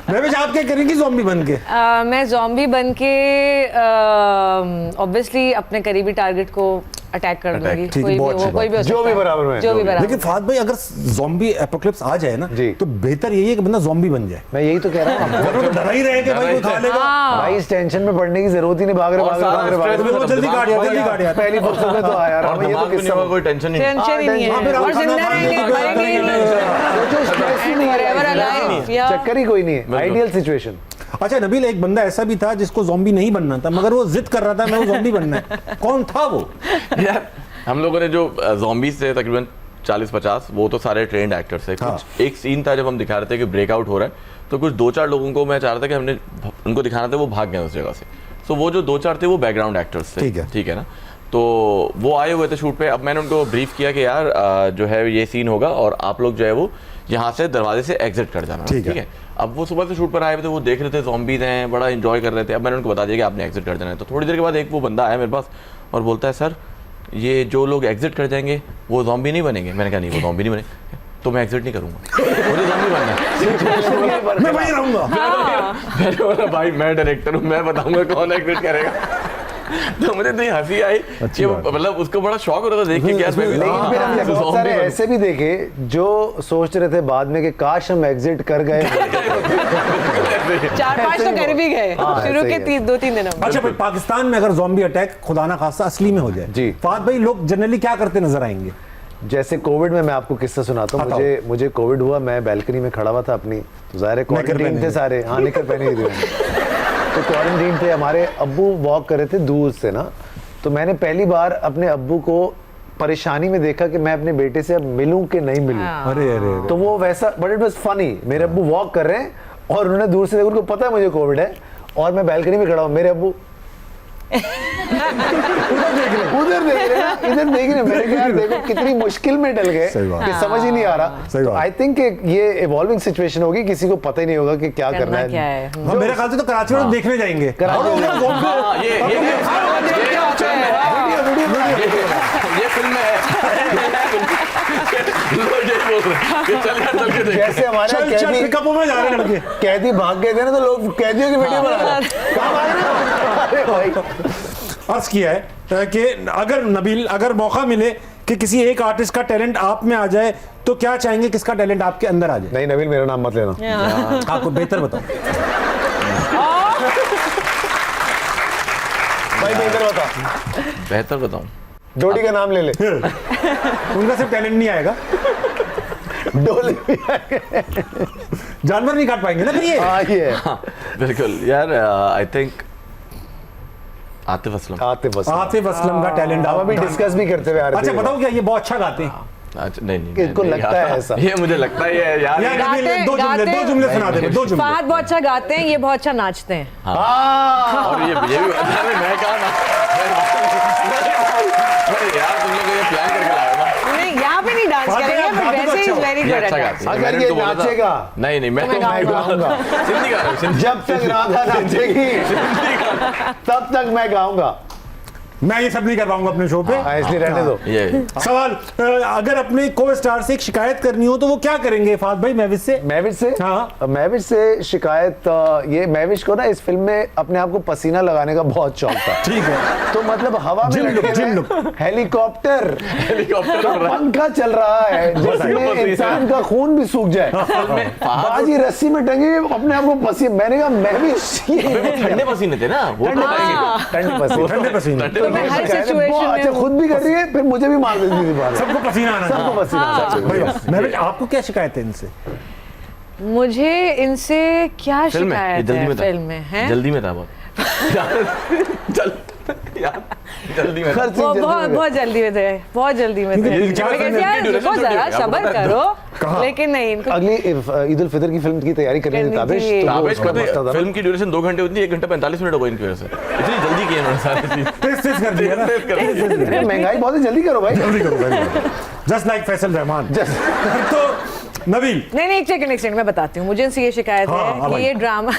महविश आप क्या करेंगी ज़ॉम्बी बन के? मैं ज़ॉम्बी बन के ऑब्वियसली अपने करीबी टारगेट को अटैक कर दूंगी। कोई भी जो भी बराबर में जो भी बराबर। लेकिन फाद भाई अगर ज़ॉम्बी एपोकलिप्स आ जाए ना तो बेहतर यही है कि बंदा ज़ॉम्बी बन जाए। मैं यही तो कह रहा हूँ। तो डरा ही रहे कि भाई कोई खा लेगा। भाई इस टेंशन में पड़ने की जरूरत ही नहीं, भाग रहे जल्दी काट यार पहली फुर्सत में तो आ यार। और दिमाग में नहीं होगा, कोई टेंशन नहीं। टेंशन ही नहीं है और जिंदा रहेंगे। चक्कर ही कोई नहीं है, आइडियल सिचुएशन। अच्छा नबील एक बंदा ऐसा भी था जिसको ज़ॉम्बी नहीं बनना था मगर वो जिद कर रहा था मैं ज़ॉम्बी बनना है, कौन था वो? यार हम लोगों ने जो ज़ॉम्बीज़ थे तकरीबन 40-50 वो तो सारे ट्रेंड एक्टर्स थे। कुछ एक सीन था जब हम दिखा रहे थे कि ब्रेकआउट हो रहा है तो कुछ 2-4 लोगों को मैं चाह रहा था कि हमने उनको दिखाना था वो भाग गए उस जगह से। तो वो जो 2-4 थे वो बैकग्राउंड एक्टर्स थे, ठीक है ना। तो वो आए हुए थे शूट पे। अब मैंने उनको ब्रीफ किया कि यार जो है ये सीन होगा और आप लोग जो है वो यहाँ से दरवाजे से एग्जिट कर जाना, ठीक है। अब वो सुबह से शूट पर आए हुए थे, वो देख रहे थे ज़ॉम्बीज़ हैं, बड़ा एंजॉय कर रहे थे। अब मैंने उनको बता दिया कि आपने एग्जिट कर जाना है। तो थोड़ी देर के बाद एक वो बंदा आया मेरे पास और बोलता है सर ये जो लोग एग्जिट कर जाएंगे वो ज़ॉम्बी नहीं बनेंगे। मैंने कहा नहीं वो ज़ॉम्बी नहीं बनेंगे, तो मैं एग्जिट नहीं करूँगा, मुझे ज़ॉम्बी बनना है, मैं वहीं रहूंगा। मैंने बोला भाई मैं डायरेक्टर हूँ, मैं बताऊंगा कौन एग्जिट करेगा। तो मुझे इतनी हंसी आई कि मतलब उसको बड़ा शौक हो रहा था देख के। क्या लेकिन फिर हमने बहुत सारे ऐसे भी देखे जो सोच रहे थे बाद में कि काश हम एग्जिट कर गए। 4-5 तो कर भी गए शुरू के 2-3 दिनों में। अच्छा भाई, पाकिस्तान में अगर ज़ॉम्बी अटैक खुदा ना खास्ता असली में हो जाए जी, फहद भाई लोग जनरली क्या करते नजर आएंगे? जैसे कोविड में मैं आपको किस्सा सुनाता हूँ। मुझे कोविड हुआ, मैं बैल्कनी में खड़ा हुआ था अपनी, तो ज़ाहिर है क्वारंटीन थे सारे, हाँ निकर पहने हुए थे, तो क्वारंटीन थे। हमारे अब्बू वॉक कर रहे थे दूर से ना, तो मैंने पहली बार अपने अब्बू को परेशानी में देखा कि मैं अपने बेटे से अब मिलूं कि नहीं मिलूं। अरे अरे तो वो वैसा, बट इट वाज फनी। मेरे अब्बू वॉक कर रहे हैं और उन्होंने दूर से देखा, उनको पता है मुझे कोविड है और मैं बैल्कनी में खड़ा हूँ, मेरे अब्बू उधर देख रहे हैं, इधर देख रहे हैं। मैंने कहा यार देखो कितनी मुश्किल में डल गए कि समझ ही नहीं आ रहा। आई थिंक ये इवॉल्विंग सिचुएशन होगी, किसी को पता ही नहीं होगा कि क्या करना है। मेरे ख्याल से तो कराची में देखने जाएंगे। ये फिल्म है जैसे हमारे कैदी भाग गए थे ना, तो लोग कैदियों की वीडियो बना रहे हैं। अर्ज किया है कि अगर मौका मिले कि किसी एक आर्टिस्ट का टैलेंट आप में आ जाए तो क्या चाहेंगे किसका टैलेंट आपके अंदर आ जाए? नहीं नबील मेरा नाम मत लेना, आपको बेहतर बताओ भाई, बेहतर बताऊं डोडी का नाम ले ले। उनका सिर्फ टैलेंट नहीं आएगा, डोले जानवर नहीं काट पाएंगे ना फिर ये। बिल्कुल यार, आई थिंक आतिफ असलम का टैलेंट आप अभी डिस्कस भी करते हुए आ रहे थे। अच्छा बताओ क्या ये बहुत अच्छा गाते हैं? अच्छा नहीं इनको लगता है ऐसा, ये मुझे लगता है यार। दो जुमले सुना दे, दो जुमले। फहद बहुत अच्छा गाते हैं, ये बहुत अच्छा नाचते हैं। और ये भी मैं कहा ना यार, तुम लोग ये प्लान करके लाए ना। नहीं यहाँ पे नहीं डांस करेंगे, बट वैसे ही वेरी गुड एट। अगर ये नाचेगा नहीं मैं तो गाऊंगा, सिंधी गा रहा हूं। जब तक राधा नाचेगी तब तक मैं गाऊंगा। मैं ये सब नहीं कर पाऊंगा अपने शो पे, इसलिए रहने दो। सवाल, अगर अपने को स्टार से एक शिकायत करनी हो तो वो क्या करेंगे फहद भाई? महविश से हाँ, महविश से शिकायत ये, महविश को ना इस फिल्म में अपने आप को पसीना लगाने का बहुत शौक था। ठीक है, तो मतलब हवा में हेलीकॉप्टर पंखा चल रहा है जिसमें इंसान का खून भी सूख जाए, बाजी रस्सी में टंगे अपने आप को पसीना। मैंने कहा महविश ठंडे पसीने थे ना, वो ठंडे पसीने हर सिचुएशन में अच्छा खुद भी कर रही है, फिर मुझे भी मार देती थी बाहर। सबको पसीना आना, सबको पसीना महविश आपको क्या शिकायत है इनसे? मुझे इनसे क्या शिकायत है? फिल्म में है जल्दी में था बहुत जल्दी में, बहुत जल्दी में थे, बहुत जल्दी में थे। रुको जरा, सब्र करो। लेकिन नहीं, इनको अगली ईद उल फितर की फिल्म की तैयारी करनी थी ताबिश तो फिल्म की ड्यूरेशन 2 घंटे होती है, 1 घंटा 45 मिनट हो गई इनकी वजह से। इतनी जल्दी की इन्होंने सारी चीज कर दिया ना। महंगाई बहुत है, जल्दी करो भाई, जल्दी करो भाई, जस्ट लाइक फैसल रहमान। तो नबील नहीं एक सेकंड मैं बताती हूँ। मुझे इनसे ये शिकायत है कि ये ड्रामा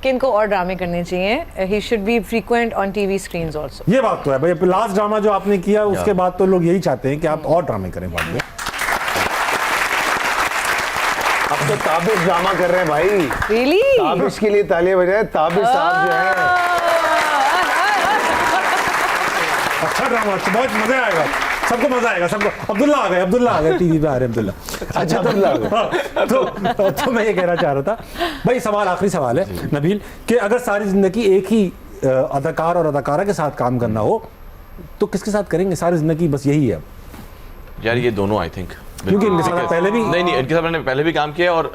कि इनको और ड्रामे करने चाहिए। He should be frequent on TV screens also. ये बात तो है भाई, लास्ट ड्रामा जो आपने किया उसके बाद तो लोग यही चाहते हैं कि आप और ड्रामे करें बाद में। अब तो ताबिश ड्रामा कर रहे हैं भाई। रियली? ताबिश के लिए तालियां बजाएं। ताबिश साहब जो है अच्छा ड्रामा, बहुत मजा आएगा, सबको मजा आएगा, सबको। अब्दुल्ला आ गए टीवी पे आ रहे अब्दुल्ला। अच्छा अब्दुल्ला तो मैं ये कहना चाह रहा था भाई, आखिरी सवाल है नबील, कि अगर सारी जिंदगी एक ही अदाकार और अदाकारा के साथ काम करना हो तो किसके साथ करेंगे सारी जिंदगी? बस यही है यार, ये दोनों आई थिंक, क्योंकि इनके साथ पहले भी इनके साथ मैंने पहले भी काम किया। और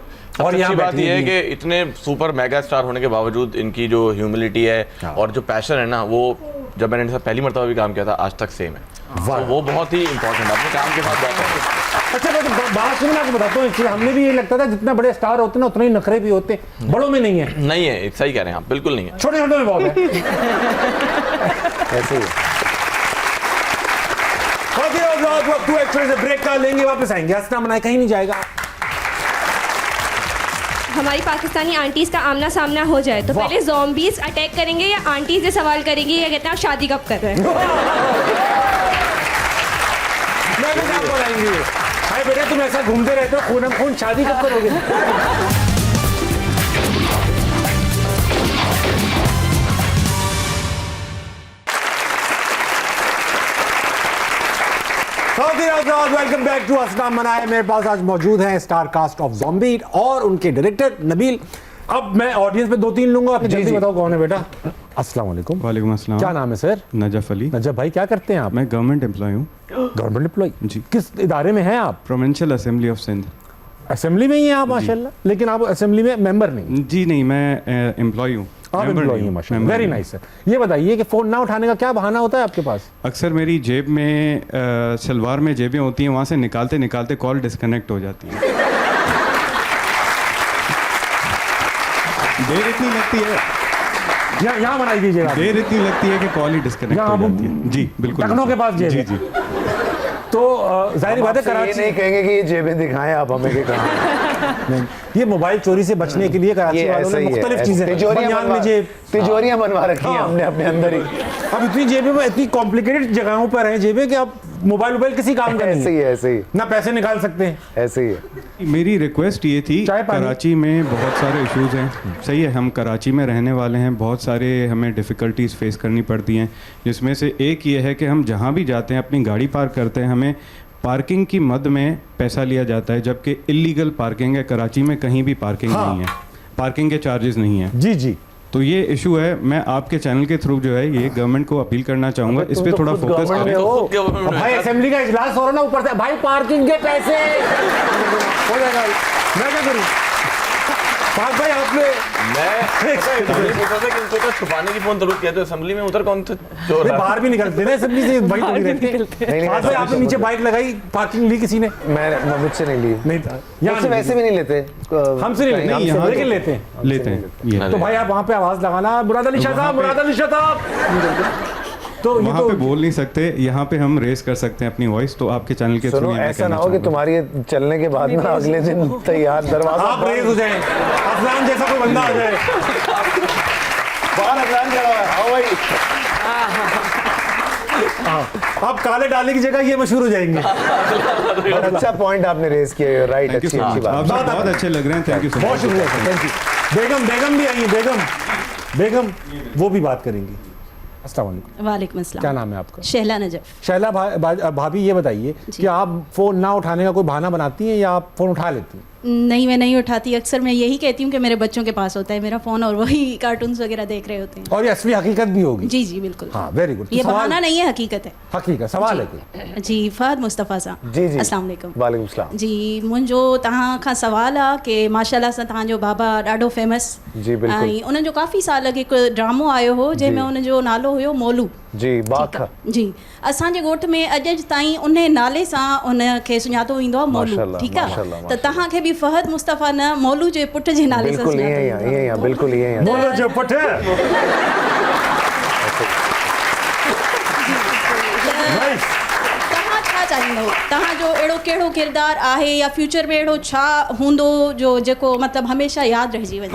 अच्छी बात यह है कि इतने सुपर मेगा स्टार होने के बावजूद इनकी जो ह्यूमिलिटी है और जो पैशन है ना, वो जब मैंने इनके साथ पहली मरतबा भी काम किया था आज तक सेम है। तो वो बहुत ही इंपॉर्टेंट है अपने काम के साथ बात। अच्छा बात सुन, मैं आपको बताता हूँ, इसलिए हमने भी ये लगता था जितना बड़े स्टार होते हैं ना उतने ही नखरे भी होते हैं, बड़ों में नहीं है। नहीं है, सही कह रहे हैं आप, बिल्कुल नहीं है, छोटे छोटे में बहुत है। ऐसे ही वक्त टू एक्चुअली से ब्रेक का लेंगे, वापस आएंगे। हंसना मनाए कहीं नहीं जाएगा। हमारी पाकिस्तानी आंटीज का आमना सामना हो जाए तो पहले ज़ॉम्बीज अटैक करेंगे या आंटीज से सवाल करेंगी या कहते हैं आप शादी कब कर रहे हैं? मैं भी आप बोलेंगे भाई बेटा तुम ऐसा घूमते रहते हो, खून हम खून, शादी कब करोगे? वेलकम बैक टू हंसना मनाए। मेरे पास आज मौजूद हैं स्टार कास्ट ऑफ ज़ॉम्बी और उनके डायरेक्टर नबील। अब मैं ऑडियंस में 2-3 लूंगा, आप जल्दी बताओ कौन है बेटा। अस्सलाम वालेकुम। वालेकुम अस्सलाम। क्या नाम है सर? नजफ अली। नजफ भाई क्या करते हैं आप? मैं गवर्नमेंट एम्प्लॉय हूँ। गवर्नमेंट एम्प्लॉय जी। किस इदारे में हैं आप? Provincial assembly of Sindh. Assembly में ही हैं आप माशाल्लाह, लेकिन आप असेंबली में मेंबर नहीं? जी नहीं, मैं एम्प्लॉय हूँ। आप एम्प्लॉय हैं माशाल्लाह, वेरी नाइस सर। ये बताइए कि फ़ोन ना उठाने का क्या बहाना होता है आपके पास? अक्सर मेरी जेब में सलवार में जेबें होती हैं, वहाँ से निकालते निकालते कॉल डिस्कनेक्ट हो जाती है। देर इतनी लगती है, यहाँ बनाई दीजिएगा। देर इतनी लगती है कि कॉल ही डिस्कनेक्ट हो जाती है। जी बिल्कुल, टखनों के पास जेब जी है। जी। तो जाहिर बात है ये कराची नहीं कहेंगे कि ये जेबें दिखाएं आप हमें कि कहाँ। ये मोबाइल चोरी से बचने के लिए कराची वालों ने मुख्तलिफ चीजें, बनियान में जेब, तिजोरियां बनवा रखी हैं हमने अपने अंदर ही। अब इतनी जेबें में इतनी कॉम्प्लिकेटेड जगहों पर हैं जेबें कि अब मोबाइल किसी काम का नहीं ऐसे ही है, ऐसे ही ना पैसे निकाल सकते हैं। ऐसे ही है। मेरी रिक्वेस्ट ये थी, कराची में बहुत सारे इश्यूज हैं, सही है, हम कराची में रहने वाले हैं, बहुत सारे हमें डिफ़िकल्टीज फेस करनी पड़ती हैं, जिसमें से एक ये है कि हम जहाँ भी जाते हैं अपनी गाड़ी पार्क करते हैं, हमें पार्किंग की मद में पैसा लिया जाता है, जबकि इलीगल पार्किंग है। कराची में कहीं भी पार्किंग नहीं है, पार्किंग के चार्जेस नहीं है। जी जी। तो ये इशू है, मैं आपके चैनल के थ्रू जो है ये गवर्नमेंट को अपील करना चाहूँगा, इस पे थोड़ा फोकस करें। भाई असेंबली का इजलास हो रहा ना, ऊपर से भाई पार्किंग के पैसे हो जाएगा, मैं क्या करूँ? पाक भाई आपने मैं छुपाने की फोन जरूरत किया तो असेंबली में उतर कौन थे जो बाहर भी निकलते ना असेंबली से, वही तो रहते। पाक भाई आपने नीचे बाइक लगाई, पार्किंग ली किसी ने? मैं मुझसे नहीं ली, नहीं मुझसे वैसे भी नहीं लेते, हमसे नहीं लेते, लेकिन लेते हैं। तो भाई आप वहाँ पे आवाज लगाना, मुराद अली शाह साहब, मुराद अली शाह साहब। तो वहाँ पे बोल नहीं सकते, यहाँ पे हम रेस कर सकते हैं अपनी वॉइस, तो आपके चैनल के थ्रू ऐसा ना हो कि तुम्हारी चलने के बाद ना अगले दिन तैयार दरवाजा आप रेस हो जाए, अफलान जैसा कोई बंदा आ जाए बाहर, अफलान खड़ा है, आओ भाई। आप काले डाले की जगह ये मशहूर हो जाएंगे। बहुत अच्छा पॉइंट आपने रेस किया, राइट, अच्छी बात, बहुत अच्छे लग रहे हैं, थैंक यू सो मच। बहुत शुक्रिया, थैंक यू। बेगम भी आई, बेगम वो भी बात करेंगी। अस्सलाम वालेकुम। वालेकुम अस्सलाम। क्या नाम है आपका? शैला नजफ। शैला भाभी ये बताइए कि आप फ़ोन ना उठाने का कोई बहाना बनाती हैं या आप फ़ोन उठा लेती हैं? नहीं, मैं नहीं उठाती। अक्सर मैं यही कहती हूँ कि मेरे बच्चों के पास होता है मेरा फ़ोन और वही कार्टून्स वगैरह देख रहे होते हैं। और ये असली हकीकत भी होगी? जी जी बिल्कुल। हाँ, वेरी गुड। ये बहाना नहीं है, हकीकत है। हकीकत सवाल है कोई? जी, फहद मुस्तफ़ा साहब। जी जी, अस्सलाम वालेकुम। वालेकुम सलाम। जी, मुंहिंजो तव्हां खां सवाल आहे कि माशाल्लाह सां तव्हांजो बाबा ॾाढो फेमस, जी बिल्कुल, ऐं उन्हनि जो काफ़ी साल अॻु हिकु ड्रामो आयो हो जंहिंमें उनजो नालो हुयो मोलू। जी, बाख। जी, असांजे ॻोठ में अॼु ताईं उन नाले सां उनखे सुञातो वेंदो आहे मोलू, ठीकु आहे? त तव्हांखे बि फहद मुस्तफ़ा न मोलू जे पुट जे नाले सां बिल्कुल ईअं ई, बिल्कुल ईअं ई, मोलू जो पुट। तव्हां छा चाहींदो, तव्हांजो अहिड़ो कहिड़ो किरदारु आहे या फ्यूचर में अहिड़ो छा हूंदो जो जेको मतिलबु हमेशह यादि रहिजी वञे?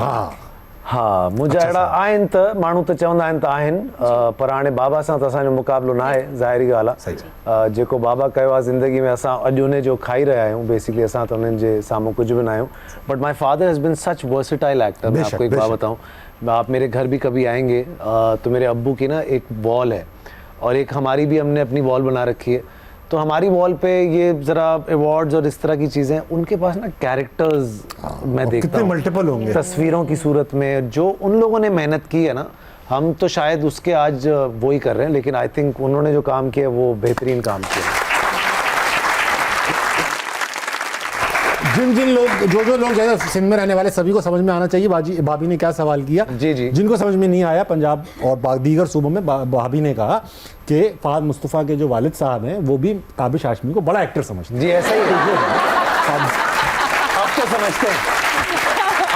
हाँ, मुंहिंजा अहिड़ा आहिनि त माण्हू त चवंदा आहिनि त आहिनि, पर हाणे बाबा सां त असांजो मुक़ाबिलो न आहे, ज़ाहिरी ॻाल्हि आहे। जेको बाबा कयो आहे ज़िंदगी में, असां अॼु उन जो खाई रहिया आहियूं, बेसिकली असां त उन्हनि जे साम्हूं कुझु बि न आहियूं। But my father has been such versatile actor. मैं आपको एक बात बताऊँ, आप मेरे घर भी कभी आएंगे तो मेरे अब्बू की ना एक वॉल है और एक हमारी भी हमने अपनी वॉल बना रखी है। तो हमारी वॉल पे ये ज़रा अवार्ड्स और इस तरह की चीज़ें, उनके पास ना कैरेक्टर्स मैं देखता हूँ मल्टीपल होंगे तस्वीरों की सूरत में, जो उन लोगों ने मेहनत की है ना, हम तो शायद उसके आज वो ही कर रहे हैं, लेकिन आई थिंक उन्होंने जो काम किया वो बेहतरीन काम किया। जिन लोग जो लोग ज़्यादा सिंध में रहने वाले सभी को समझ में आना चाहिए भाभी ने क्या सवाल किया। जी जी, जिनको समझ में नहीं आया, पंजाब और दीगर सूबों में भाभी ने कहा कि फहद मुस्तफ़ा के जो वालिद साहब हैं वो भी ताबिश हाशमी को बड़ा एक्टर समझते हैं। जी ऐसा ही, आप तो समझते हैं,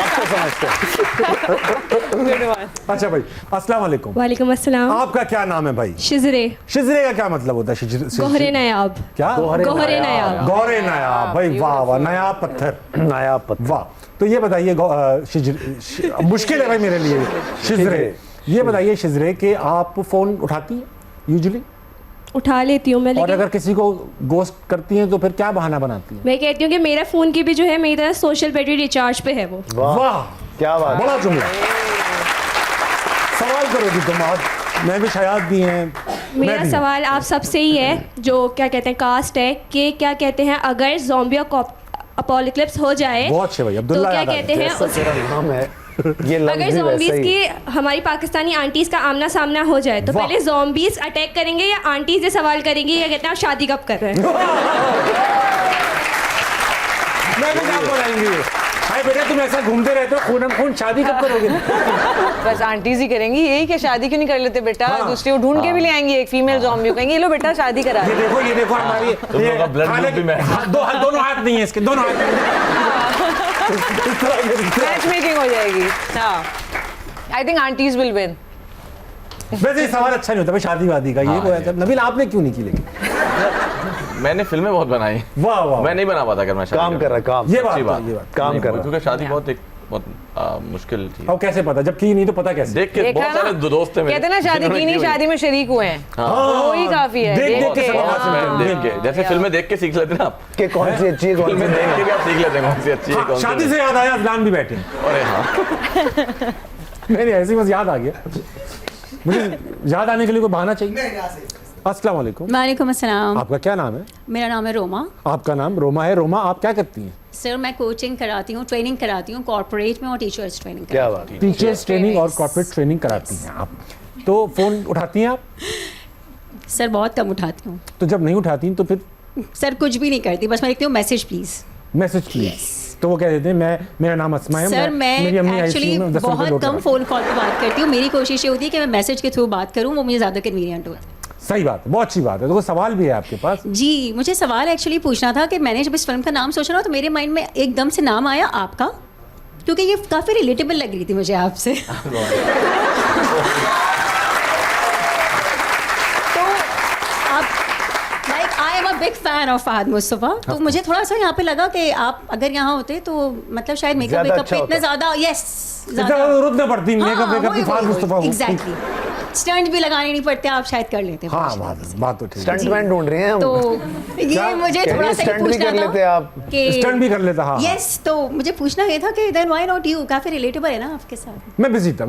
आपको समझते हैं। अच्छा भाई, अस्सलाम वालेकुम। वालेकुम अस्सलाम। आपका क्या नाम है भाई? शिजरे। शिजरे का क्या मतलब होता है? गोहरे नायाब। क्या? गोहरे नायाब। गोहरे नायाब भाई, वाह वाह, नया पत्थर, नया पत्थर, वाह। तो ये बताइए मुश्किल है भाई मेरे लिए शिजरे, ये बताइए शिजरे कि आप फोन उठाती हैं यूजुअली? उठा लेती हूँ मैं, और लेकिन अगर किसी को गोस्ट करती हैं तो फिर क्या बहाना बनाती हैं? मैं कहती हूँ कि मेरा फ़ोन की भी जो है मेरी तरह सोशल बैटरी रिचार्ज पे है वो। वाह क्या बात, बड़ा जुमला। सवाल करोगी तुम, और मैं भी शायद भी हैं। मेरा सवाल आप सबसे ही है, जो क्या कहते हैं कास्ट है, कि क्या कहते हैं अगर ज़ॉम्बी अपोलिक्लिप्स हो जाए बहुत अच्छे भाई, तो अब्दुल्ला क्या याद आ कहते गया। हैं उस नाम है ये अगर ज़ॉम्बीज़ की हमारी पाकिस्तानी आंटीज़ का आमना सामना हो जाए तो पहले ज़ॉम्बीज़ अटैक करेंगे या आंटीज़ ये सवाल करेंगी या कहते हैं आप शादी कब कर रहे हैं? मैं भी आपको लाएंगे भाई, बेटा तुम ऐसा घूमते रहते हो, खून खून, शादी कब करोगे? बस आंटीज ही करेंगी यही कि शादी क्यों नहीं कर लेते बेटा? दूसरी वो ढूंढ के भी ले आएंगी एक फीमेल ज़ॉम्बी, कहेंगे ये लो बेटा शादी करा। ये देखो हमारी दोनों हाथ नहीं है इसके, दोनों हाथ मैच मेकिंग हो जाएगी। हाँ, I think aunties will win. वैसे ये सवाल अच्छा नहीं होता भाई शादी वादी का, ये वो है। नबील आपने क्यों नहीं की? लेकिन मैंने फिल्में बहुत बनाई, वाह वाह, मैं नहीं बना पाता अगर मैं काम कर रहा, काम, ये बात काम कर रहा, क्योंकि शादी बहुत मुश्किल थी। और कैसे पता, जब की नहीं तो पता कैसे? देख के बहुत सारे दोस्त थे मेरे, कहते ना शादी की नहीं, शादी में शरीक हुए हैं, वो ही काफी है। देख के जैसे फिल्में देख के सीख लेते ना आप कि कौन सी अच्छी है, कौन सी देख के आप सीख लेते हैं कौन सी अच्छी है, कौन सी। शादी से याद आया, अजलान भी बैठे। अरे हाँ, नहीं ऐसी बस याद आ गया मुझे। याद आने के लिए कोई बहाना चाहिए। अस्सलाम वालेकुम। वालेकुम अस्सलाम। आपका क्या नाम है? मेरा नाम है रोमा। आपका नाम रोमा है। रोमा, आप क्या करती हैं? सर मैं कोचिंग कराती हूँ, ट्रेनिंग कराती हूँ कॉर्पोरेट में और टीचर्स ट्रेनिंग। क्या बात, टीचर्स ट्रेनिंग और कॉर्पोरेट ट्रेनिंग कराती हैं आप। तो फ़ोन उठाती हैं आप? सर बहुत कम उठाती हूँ। तो जब नहीं उठाती तो फिर? सर कुछ भी नहीं करती, बस मैं लिखती हूँ मैसेज प्लीज़। Message please. तो वो कह देते हैं मेरा नाम अस्मा है, सर मैं एक्चुअली बहुत कम फ़ोन कॉल पे बात करती हूँ। मेरी कोशिश ये होती है कि मैं मैसेज के थ्रू बात करूँ, वो मुझे ज़्यादा कन्वीनियंट होता है। सही बात है, बहुत अच्छी बात है। तो कोई सवाल भी है आपके पास? जी, मुझे सवाल एक्चुअली पूछना था कि मैंने जब इस फिल्म का नाम सोचा ना तो मेरे माइंड में एकदम से नाम आया आपका, क्योंकि ये काफ़ी रिलेटेबल लग रही थी मुझे आपसे। तो आप like I am a big fan of Fahad Mustafa, तो मुझे थोड़ा सा यहाँ पे लगा कि आप अगर यहाँ होते तो मतलब शायद मेकअप वेकअप पे इतने ज़्यादा जरूरत नहीं पड़ती मेकअप की। फहद मुस्तफ़ा एग्जैक्टली, स्टंट भी लगाने नहीं पड़ते, आप शायद कर लेते। हाँ बात तो ठीक है। स्टंटमैन ढूंढ रहे हैं हम, तो ये मुझे थोड़ा सा स्टंट भी कर लेते आप, स्टंट भी कर लेता। हाँ यस, तो मुझे पूछना ये था कि देन व्हाई नॉट यू? काफी रिलेटेबल है ना आपके साथ। मैं बिजी था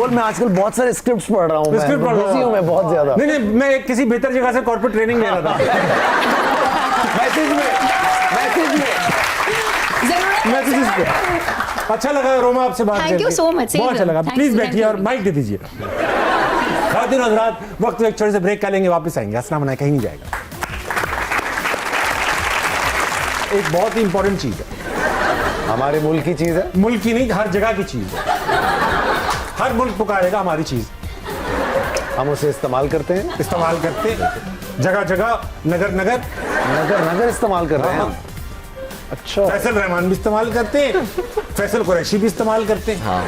मैं आजकल बहुत सारे स्क्रिप्ट्स पढ़ रहा हूँ, मैं बहुत ज्यादा। नहीं मैं किसी बेहतर जगह से कॉर्पोरेट ट्रेनिंग ले रहा था। मैसेज पे। अच्छा लगा रोमा आपसे बात करके। Thank you so much. बहुत अच्छा लगा। प्लीज बैठिए और माइक दे दीजिए। खातिन हज़रात, वक्त एक छोटे से ब्रेक कर लेंगे, वापस आएंगे। हंसना मना कहीं नहीं जाएगा। एक बहुत ही इंपॉर्टेंट चीज है, हमारे मुल्क की चीज है, मुल्क की नहीं हर जगह की चीज है। हर मुल्क पुकारेगा हमारी चीज, हम उसे इस्तेमाल करते हैं, जगह जगह, नगर इस्तेमाल कर रहे हैं। अच्छा, फैसल रहमान भी इस्तेमाल करते हैं, फैसल कुरैशी भी इस्तेमाल करते हैं। हाँ।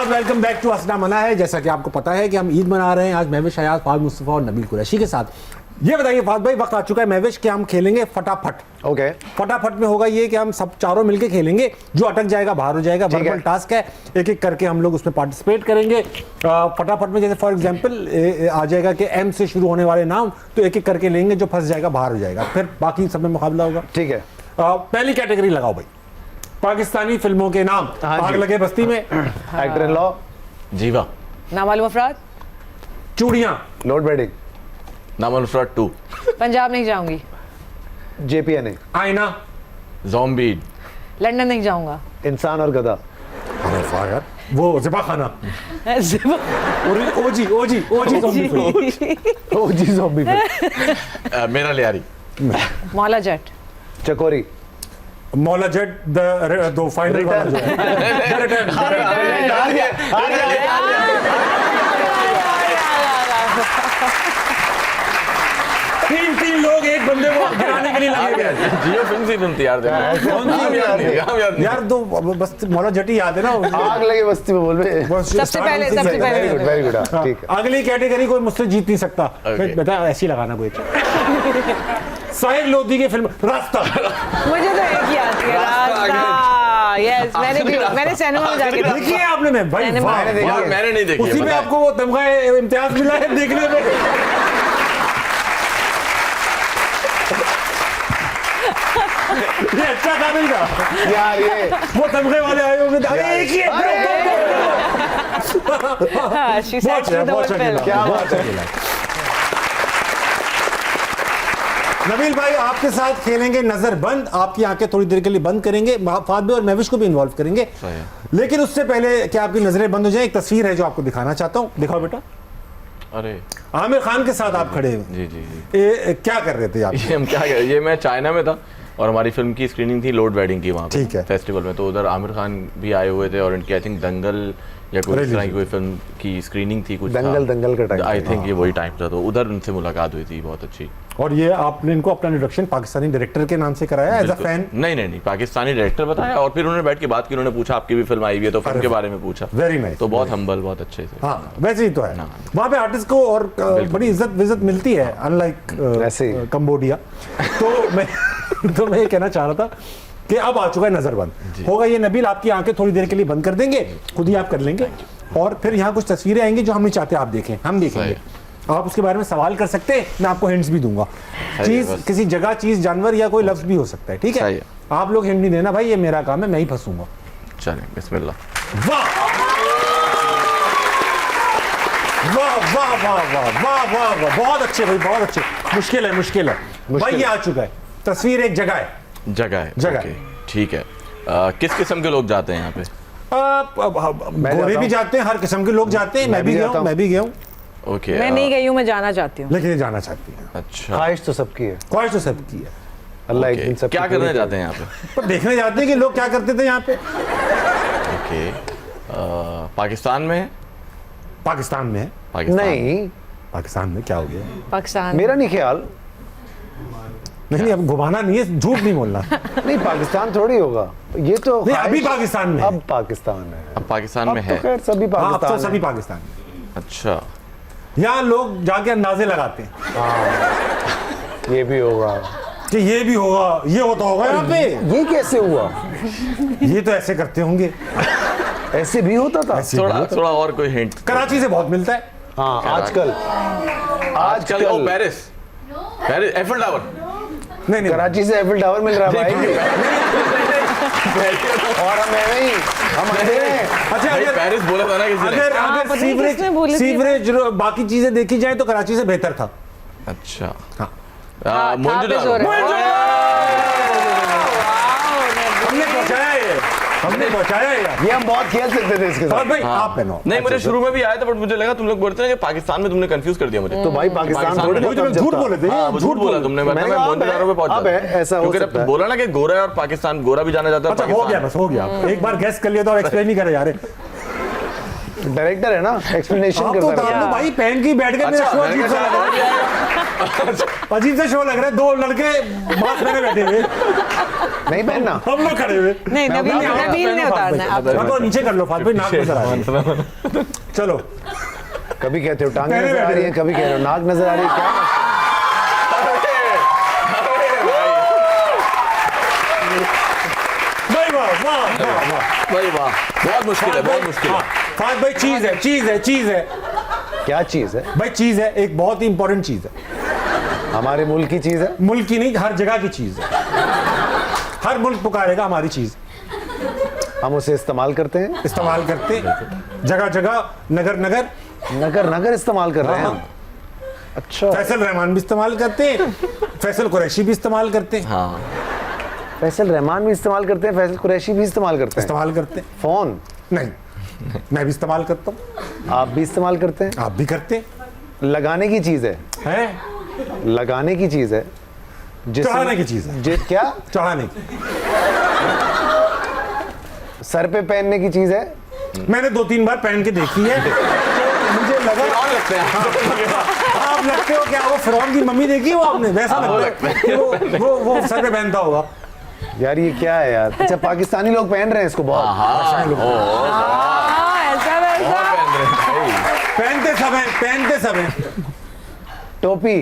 वेलकम बैक टू हंसना मना है। जैसा कि आपको पता है कि हम ईद मना रहे हैं आज महविश हयात, फहद मुस्तफ़ा और नबील कुरैशी के साथ। ये बताइए फहद भाई, वक्त आ चुका है महविश कि हम खेलेंगे फटाफट। ओके। फटाफट में होगा ये कि हम सब चारों मिलके खेलेंगे, जो अटक जाएगा बाहर हो जाएगा। वर्बल टास्क है, एक एक करके हम लोग उसमें पार्टिसिपेट करेंगे। फटाफट में जैसे फॉर एग्जांपल आ जाएगा कि एम से शुरू होने वाले नाम, तो एक एक करके लेंगे, जो फंस जाएगा बाहर हो जाएगा, फिर बाकी सब में मुकाबला होगा। ठीक है। पहली कैटेगरी लगाओ भाई, पाकिस्तानी फिल्मों के नाम। आग लगे बस्ती में, एक्टर इन लॉ, जीवा, नामालूम अफराद, चूड़ियां, लोड बेडिंग, नामालूम अफराद 2, पंजाब नहीं जाऊंगी, JPNA, आईना, ज़ॉम्बी, लंदन नहीं जाऊंगा, इंसान और गधा, अरे वाह यार, वो ज़िबा खाना, ओजी ज़ॉम्बी, मेरा लियारी, मौला जट, चकोरी, मौला जट दो फाइनल वाला जो तीन लोग एक बंदे को गिराने के लिए लगे गए। जियो फिल्म से फिल्म तैयार यार दो बस मौला जटी याद है ना, आग लगे बस्ती में बोल रहे सबसे पहले वेरी गुड ठीक है। अगली कैटेगरी कोई मुझसे जीत नहीं सकता। बता ऐसी लगाना कोई साहिर लोधी की फिल्म रास्ता। मुझे तो एक ही आती है रास्ता। यस मैंने सिनेमा में जाके देखी है आपने? मैं भाई मैंने नहीं देखी। उसी में आपको वो तमगा इम्तियाज मिला है देखने में। ये अच्छा था नहीं था यार, ये वो तमगे वाले आए होंगे। अरे एक ही क्या बात है। नबील भाई आपके साथ खेलेंगे नजर बंद। आपकी आंखें थोड़ी देर के लिए बंद करेंगे, फाद भाई और महविश को भी इन्वॉल्व करेंगे, लेकिन उससे पहले क्या आपकी नजरें बंद हो जाए, एक तस्वीर है जो आपको दिखाना चाहता हूं। दिखाओ बेटा। अरे आमिर खान के साथ आप खड़े हैं। जी जी जी। क्या कर रहे थे आप? ये हम क्या कर रहे, ये मैं चाइना में था और हमारी फिल्म की स्क्रीनिंग थी लोड वेडिंग की वहाँ पे, ठीक है, फेस्टिवल में। तो उधर आमिर खान भी आए हुए थे और इनकी आई थिंक दंगल या कोई इस तरह की कोई फिल्म की स्क्रीनिंग थी कुछ। दंगल का टाइम आई थिंक ये वही टाइम था, तो उधर उनसे मुलाकात हुई थी बहुत अच्छी। और ये आपने इनको अपना इंट्रोडक्शन पाकिस्तानी डायरेक्टर के नाम से कराया एज अ फैन? नहीं, पाकिस्तानी डायरेक्टर बताया और फिर उन्होंने बैठ के बात की, उन्होंने पूछा आपकी भी फिल्म आई हुई है तो फिल्म के बारे में पूछा। Very nice. तो बहुत हम्बल, बहुत अच्छे से। हाँ वैसे ही तो है वहाँ पे आर्टिस्ट को और बड़ी इज्जत मिलती है, अनलाइक कंबोडिया। तो मैं ये कहना चाह रहा था कि अब आ चुका है नजरबंद होगा ये। नबील आपकी आंखें थोड़ी देर के लिए बंद कर देंगे, खुद ही आप कर लेंगे, और फिर यहाँ कुछ तस्वीरें आएंगी जो हम नहीं चाहते आप देखें, हम देखेंगे। आप उसके बारे में सवाल कर सकते हैं, मैं आपको हिंट्स भी दूंगा। चीज किसी जगह, चीज, जानवर या कोई लफ्ज भी हो सकता है, ठीक है? आप लोग हिंट नहीं देना भाई, ये मेरा काम है, मैं ही फंसूंगा। चलें, बिस्मिल्लाह। वाह वाह वाह वाह वाह वाह वाह वाह, बहुत अच्छे भाई, बहुत अच्छे। मुश्किल है भाई, ये आ चुका है। तस्वीर एक जगह है। ठीक है। किस किस्म के लोग जाते हैं यहाँ पे? गोरे भी जाते हैं, हर किस्म के लोग जाते हैं। मैं भी गया हूँ। ओके, मैं नहीं गई हूँ, मैं जाना चाहती हूँ। लेकिन जाना चाहती है। अच्छा, ख्वाहिश तो सबकी है। अल्लाह एक दिन सब। क्या करने जाते हैं यहाँ पे? पर देखने जाते हैं कि लोग क्या करते थे यहाँ पे। ओके, पाकिस्तान में है? पाकिस्तान में है? नहीं, पाकिस्तान में क्या हो गया? पाकिस्तान, मेरा नहीं ख्याल। नहीं, अब घुमाना नहीं है, झूठ नहीं बोलना। नहीं, पाकिस्तान थोड़ी होगा ये तो। नहीं, अभी पाकिस्तान में। अब पाकिस्तान है। अब पाकिस्तान में है। तो खैर सभी पाकिस्तान। सभी पाकिस्तान में। अच्छा, यहाँ लोग जाके अंदाजे लगाते हैं। ये भी होगा कि ये भी होगा, ये होता होगा यहाँ पे। ये कैसे हुआ? ये तो ऐसे करते होंगे। ऐसे भी होता था। थोड़ा और कोई हिंट? कराची से बहुत मिलता है। हाँ, आजकल पेरिस, एफिल टावर। नहीं, कराची से एफिल टावर मिल रहा है भाई। और हम अच्छा, अगर पेरिस बोला था ना किसी ने। अगर सीवरेज बाकी चीजें देखी जाए तो कराची से बेहतर था। अच्छा, हाँ, हमने पहुंचाया यार। ये हम बहुत खेल सकते थे इसके साथ। भाई आप पहनो। नहीं, मुझे शुरू में भी आया था, बट मुझे लगा तुम लोग बोलते हैं कि पाकिस्तान में तुमने कंफ्यूज कर दिया मुझे। तो भाई पाकिस्तान थोड़ी झूठ बोले थे। झूठ बोला तुमने। मैं मोहनजोदारो पे पहुंचा। अब ऐसा हो सकता है। बोला ना कि गोरा और पाकिस्तान, गोरा भी जाना जाता है। अच्छा, हो गया, बस हो गया। एक बार गैस कर लिया तो एक्सप्लेन नहीं करे यार। डायरेक्टर है ना, एक्सप्लेनेशन करता है। तो भाई पहन की बैठ के मेरा शो अजीब सा लग रहा है। अजीब सा शो लग रहा है। दो लड़के बात करने बैठे हुए, नहीं पहनना, हम लोग खड़े हुए। नहीं, नबील ने उतारना है। नीचे कर लो फात भाई, नाक नजर आ रही है। चलो, कभी कहते हो टांगे नजर आ रही है, कभी कह रहे हो नाक नजर आ रही है। क्या भाई वाह, बहुत मुश्किल है, बहुत मुश्किल है। फात भाई चीज है। क्या चीज है भाई? चीज है, एक बहुत ही इंपॉर्टेंट चीज है। हमारे मुल्क की चीज है। मुल्क की नहीं, हर जगह की चीज है। हर मुल्क पुकारेगा हमारी चीज। हम उसे इस्तेमाल करते हैं। जगह जगह, नगर इस्तेमाल कर रहे हैं हम। अच्छा, फैसल रहमान भी इस्तेमाल करते हैं, फैसल कुरैशी भी इस्तेमाल करते हैं। हाँ, फैसल रहमान भी इस्तेमाल करते हैं, फैसल कुरैशी भी इस्तेमाल करते हैं। फोन नहीं, मैं भी इस्तेमाल करता हूँ। आप भी इस्तेमाल करते हैं। आप भी करते हैं। लगाने की चीज है। हैं? लगाने की चीज है। चढ़ाने की चीज है। क्या चढ़ाने की, सर पे पहनने की चीज है। मैंने 2-3 बार पहन के देखी है, तो मुझे लगा लगते हैं आप लगते हो क्या? वो फिरौन की मम्मी देखी वो आपने, वैसा लगता है कि वो सर पे पहनता होगा। यार ये क्या है यार? अच्छा पाकिस्तानी लोग पहन रहे हैं इसको बहुत। पहनते सब हैं। टोपी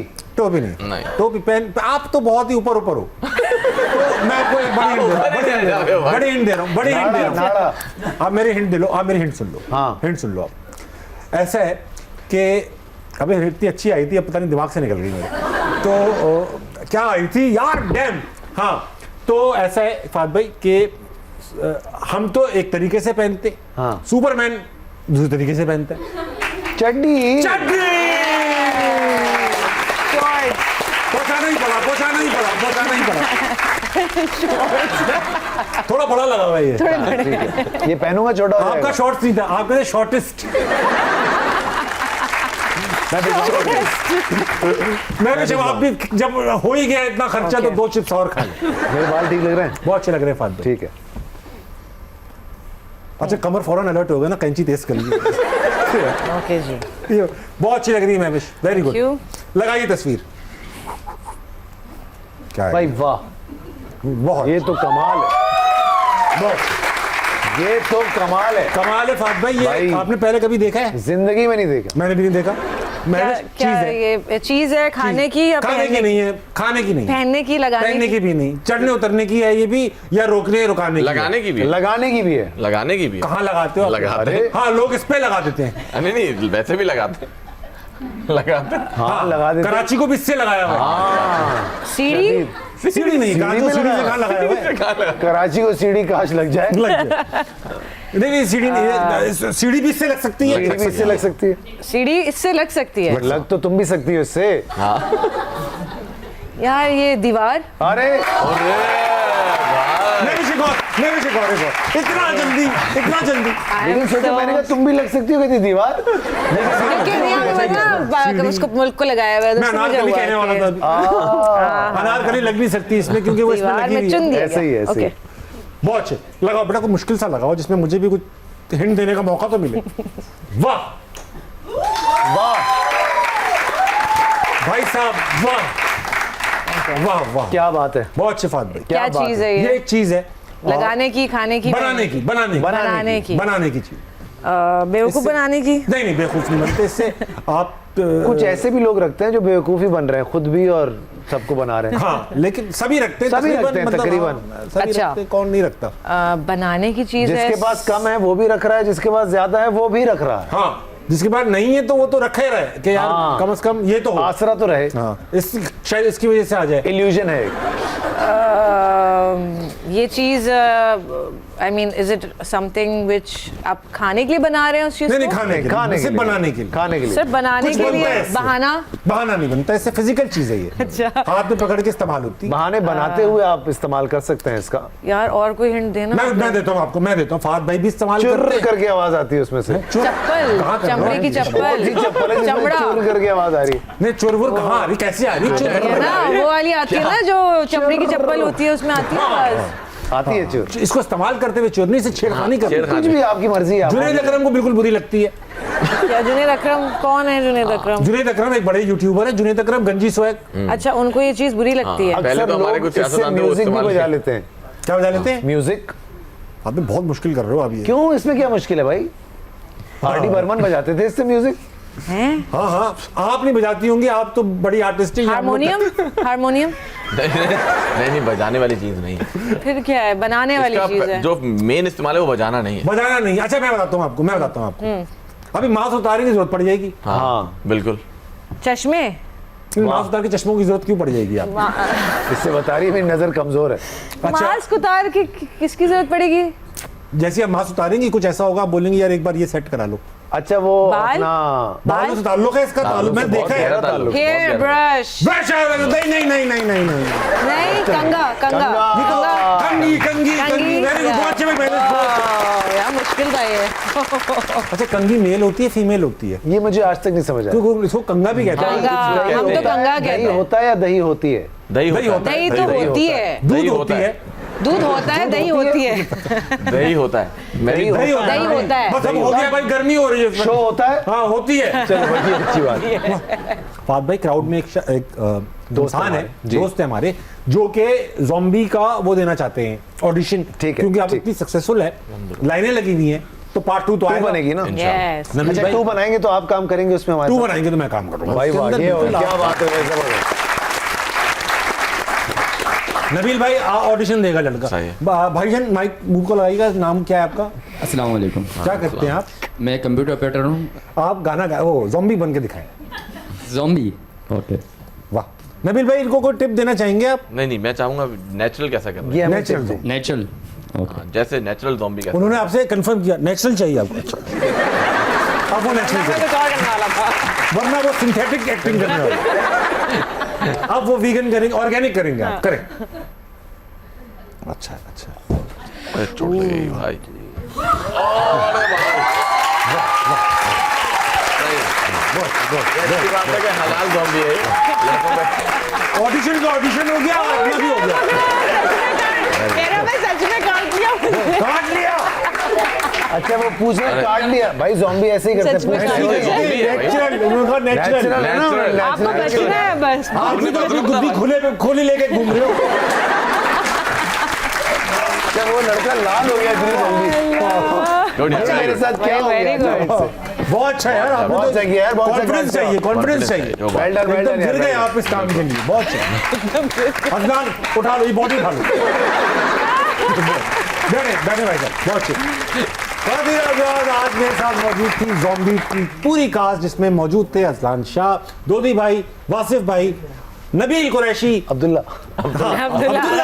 नहीं। टोपी पहन, आप तो बहुत ही ऊपर हो। तो मैं आपको एक बड़ी हिंट दे रहा हूँ। आप मेरी हिंट दे लो, आप मेरी हिंट सुन लो। हाँ। हिंट सुन लो आप। ऐसा है कि अबे इतनी अच्छी आई थी, अब पता नहीं दिमाग से निकल गई मेरे। तो क्या आई थी यार, डैम। हाँ, तो ऐसा है फात भाई कि हम तो एक तरीके से पहनते, हाँ। सुपरमैन दूसरे तरीके से पहनता है। चड्डी। पहुंचाना ही पड़ा। थोड़ा बड़ा लगा हुआ ये। ये पहनूंगा छोटा हो आपका जाएगा। शॉर्ट नहीं था, आपने शॉर्टेस्ट। मैं भी जब आप भी जब हो ही गया इतना खर्चा तो 2 चिप्स और खा ले। मेरे बाल ठीक लग रहे हैं? बहुत अच्छे लग रहे हैं फात भाई। ठीक है। अच्छा कमर फौरन अलर्ट हो गया ना, कैंची तेज कर ली। ओके जी, बहुत अच्छी लग रही है महविश, वेरी गुड। लगाइए तस्वीर। क्या है भाई वाह, बहुत, ये तो कमाल है। ये तो कमाल है फात भाई। ये आपने पहले कभी देखा है? जिंदगी में नहीं देखा। मैंने भी नहीं देखा। क्या ये चीज है? खाने की या खाने की नहीं है, खाने की नहीं, पहनने की, पहनने की भी नहीं, चढ़ने उतरने की है ये भी, या रोकने रुकाने की, लगाने की भी है। लगाने की भी है। लगाने की भी है। कहाँ लगाते हो? लगाते हैं। हाँ, लोग इस पे लगा देते हैं। नहीं, वैसे भी लगाते हैं। हाँ, लगा देते। कराची को भी इससे लगाया हुआ है। सीढ़ी नहीं, कांच को सीढ़ी से कहाँ लगाया हुआ है? कराची को सीढ़ी काश लग जाए। नहीं, सीढ़ी नहीं, सीढ़ी भी इससे लग सकती है। सीढ़ी भी इससे लग सकती है। सीढ़ी इससे लग सकती है। लग तो तुम भी सकती हो इससे। यार ये दीवार। अरे इतना जल्दी। लेकिन सोचो, मैंने कहा तुम भी लग सकती हो, कहती दीवार। उसको मुल्क को लगाया हुआ है। मैं अनारकली कहने वाला था अभी। अनारकली लग नहीं सकती इसमें क्योंकि वो इसमें लगी हुई है। ऐसे ही है। बहुत अच्छे लगाओ बेटा, कोई मुश्किल सा लगाओ जिसमें मुझे भी कुछ हिंट देने का मौका तो मिले। वाह भाई साहब, वाह, क्या बात है। बहुत अच्छे फात भाई। क्या चीज है ये? एक चीज है लगाने की, खाने की, बनाने की चीज। बेवकूफ बनाने की? नहीं, बेवकूफ नहीं बनते इससे। आप कुछ ऐसे भी लोग रखते हैं जो बेवकूफी बन रहे हैं, खुद भी और सबको बना रहे हैं। हाँ, लेकिन सभी रखते हैं तकरीबन। अच्छा, कौन नहीं रखता? बनाने की चीज है। जिसके पास कम है वो भी रख रहा है, जिसके पास ज्यादा है वो भी रख रहा है। हाँ, जिसके पास नहीं है तो वो तो रखे रहे कि यार कम से कम ये तो आसरा तो रहे। हाँ, शायद इसकी वजह से आ जाए। इल्यूजन है। ये चीज I mean is it something which आप खाने के लिए बना रहे हैं उस चीज को? नहीं, खाने के लिए, बनाने के लिए, सिर्फ बनाने के लिए। बहाना नहीं बनता, इससे फिजिकल चीज है ये। अच्छा, हाथ में पकड़ के इस्तेमाल होती है। बहाने बनाते हुए आप इस्तेमाल कर सकते हैं इसका। यार और कोई हिंट देना। मैं देता हूँ आपको, मैं देता हूँ। फात भाई भी इस्तेमाल करते हैं। करके आवाज आती है उसमें से। चप्पल, चमड़े की चप्पल, चमड़ा करके आवाज आ रही है। नहीं, चुरवुर कहाँ आ रही, कैसे आ रही? वो वाली आती है ना जो चमड़े की चप्पल होती है, उसमें आती है आवाज। आती है चोर। इसको इस्तेमाल करते हुए चोरनी से छेड़खानी करते हैं। कुछ भी आपकी मर्जी है। जुनैद अकरम को बिल्कुल बुरी लगती है। क्या जुनैद अकरम? कौन है जुनैद अकरम? जुनैद अकरम एक बड़े यूट्यूबर है, जुनैद अकरम गंजी स्वैग। अच्छा, उनको ये चीज बुरी लगती है। पहले तो हमारे कुछ म्यूजिक भी बजा लेते हैं। क्या बजा लेते हैं? म्यूजिक। आप बहुत मुश्किल कर रहे हो अभी। क्यों, इसमें क्या मुश्किल है भाई? आर डी बर्मन बजाते थे इससे म्यूजिक। हाँ, आप नहीं बजाती होंगी, आप तो बड़ी आर्टिस्ट हैं। हारमोनियम? नहीं, बजाने वाली चीज नहीं। फिर क्या है? बनाने वाली चीज है। जो मेन इस्तेमाल है वो बजाना नहीं है। बजाना नहीं। अच्छा, मैं बताता हूँ आपको। अभी मांस उतारने की जरूरत पड़ जाएगी। हाँ, बिल्कुल। चश्मे? मांस उतार के चश्मों की जरूरत क्यों पड़ जाएगी आप? इससे बता रही है मेरी नजर कमजोर है। मास्क उतार के किसकी जरूरत पड़ेगी? जैसे आप मांस उतारेंगी कुछ ऐसा होगा, बोलेंगे यार एक बार ये सेट करा लो। अच्छा, वो अपना बालों से ताल्लुक है इसका। ताल्लुक मैं देखा है। Hair brush? नहीं, नहीं, कंगा। कंगी कंगी कंगी वेरी गुड, बहुत अच्छे भाई, यार मुश्किल था ये। अच्छा कंगी मेल होती है फीमेल होती है? ये मुझे आज तक नहीं समझ आया। क्योंकि इसको कंगा भी कहते हैं। कंगा, हम तो कंगा कहते दही हैं। होता है या दही होती है? दही होता है। दही तो होती है, दूध होती है, दूध होता है, दही होती है, दही होता है, दही होता है। बस अब हो गया भाई, गर्मी हो रही है इसमें। शो होता है? हाँ होती है। चलो बड़ी अच्छी बात। फाद भाई क्राउड में एक दोस्तान है, जी। दोस्त है हमारे, जो कि ज़ॉम्बी का वो देना चाहते हैं ऑडिशन, ठीक है, क्योंकि आप इतनी सक्सेसफुल है, लाइनें लगी हुई हैं, तो पार्ट 2 तो आएगा, बनेगी ना। Yes. नबील अच्छा भाई 2 बनाएंगे तो आप काम करेंगे उसमें हमारे 2 साथ? बनाएंगे तो मैं काम करूंगा भाई उसके वाह, अंदर ये बिल्कुल क्या आप- बात है, जबरदस्त। नबील भाई ऑडिशन देगा लड़का। सही है। भाईजान माइक मुंह को लगाइएगा। नाम क्या है आपका? अस्सलाम वालेकुम। क्या करते हैं आप? मैं कंप्यूटर ऑपरेटर हूँ। आप गाना गाए, वो ज़ॉम्बी बन के दिखाएं। Zombie, okay. वाह नबील भाई, इनको कोई टिप देना चाहेंगे आप? नहीं मैं चाहूंगा नेचुरल कैसा करना ये है। नेचुरल दो। Natural, okay. जैसे नेचुरल ज़ॉम्बी कैसा। उन्होंने आपसे कंफर्म किया नेचुरल चाहिए आपको? अच्छा आप वो नेचुरल वरना वो सिंथेटिक एक्टिंग करने वाले। अब वो वीगन करेंगे, ऑर्गेनिक करेंगे आप, करें। अच्छा अच्छा, अरे चोट लगी भाई। ऐसी बात है कि हलाल ज़ॉम्बी है लड़कों पे। ऑडिशन का ऑडिशन हो गया, अपना भी हो गया। कह रहा मैं सच में काट लिया। काट लिया। अच्छा वो पूछ रहे काट लिया भाई, ज़ॉम्बी ऐसे ही करते सच में हैं, काट लिया। नेचुरल, उन्होंने कहा नेचुरल है ना। आपको बचना है बस। आप भी तो अपनी बुद्धि खोली लेके घूम रहे हो। जब वो लड़का लाल हो गया इतनी ज़ॉम्बी, अच्छा मेरे साथ क्या हो Very गया? good. बहुत अच्छा यार, आपने बहुत तो सही है यार, बहुत सही कॉन्फिडेंस किया। चाहिए, कॉन्फिडेंस चाहिए। वेल डन, वेल एकदम डन गिर यार, गए आप इस काम के लिए, बहुत अच्छा। अदनान उठा लो, ये बॉडी उठा लो। बैठे भाई साहब, बहुत अच्छे। आज मेरे साथ मौजूद थी ज़ॉम्बी की पूरी कास्ट, जिसमें मौजूद थे अजलान शाह, दोदी भाई, वासिफ भाई, नबील कुरैशी, अब्दुल्ला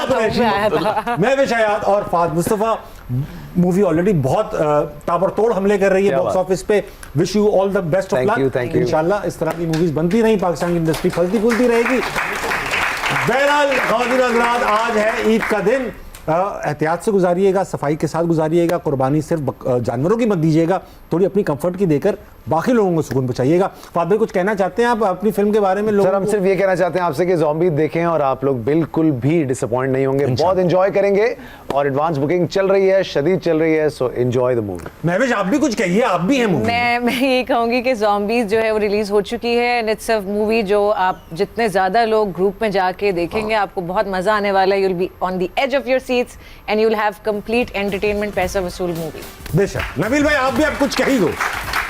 कुरैशी, महविश हयात और फाद मुस्तफ़ा। मूवी ऑलरेडी बहुत ताबड़तोड़ हमले कर रही है बॉक्स ऑफिस पे। Wish you all the best of luck. इंशाल्लाह इस तरह की मूवीज बनती रही, पाकिस्तान की इंडस्ट्री फलती फूलती रहेगी। बहरहाल ख़वातीन हज़रात, आज है ईद का दिन, एहतियात से गुजारिएगा, सफाई के साथ गुजारिएगा, कुर्बानी सिर्फ जानवरों की मत दीजिएगा, थोड़ी अपनी कंफर्ट की देकर बाकी लोगों को सुकून पहुंचाइएगा। फाद भाई कुछ कहना चाहते हैं आप अपनी फिल्म के बारे में? सर हम सिर्फ ये कहना चाहते हैं आपसे कि ज़ॉम्बी देखें और आप लोग बिल्कुल भी डिसअपॉइंट नहीं होंगे, बहुत एंजॉय करेंगे और एडवांस बुकिंग चल रही है, शदीद चल रही है, so enjoy the movie. Mahwish आप भी कुछ कहिए, आप भी हैं मूवी। मैं ये कहूँगी कि ज़ॉम्बीज़ जो है वो रिलीज़ हो चुकी है एंड इट्स अ मूवी जो आप जितने ज़्यादा लोग ग्रुप में जाके देखेंगे आपको बहुत मज़ा आने वाला है। You will be on the edge of your seats and you will have complete entertainment, पैसा वसूल मूवी। बेशक। नबील भाई आप भी आप कुछ कही दो।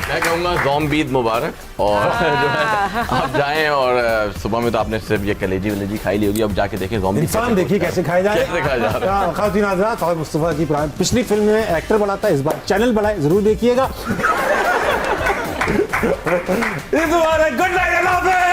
मैं कहूँगा ज़ॉम्बी ईद मुबारक, और जो है आप जाएं और सुबह में तो आपने सिर्फ ये कलेजी वलेजी खाई ली होगी, अब जाके देखें ज़ॉम्बी इंसान देखिए कैसे खाए जा रहे कैसे खाए जा रहे हैं। ख़वातीन हज़रात, फाद मुस्तफ़ा की पिछली फिल्म में एक्टर बना था, इस बार चैनल बढ़ाए, जरूर देखिएगा। इस बार गुड नाइट, अल्लाह हाफ़िज़।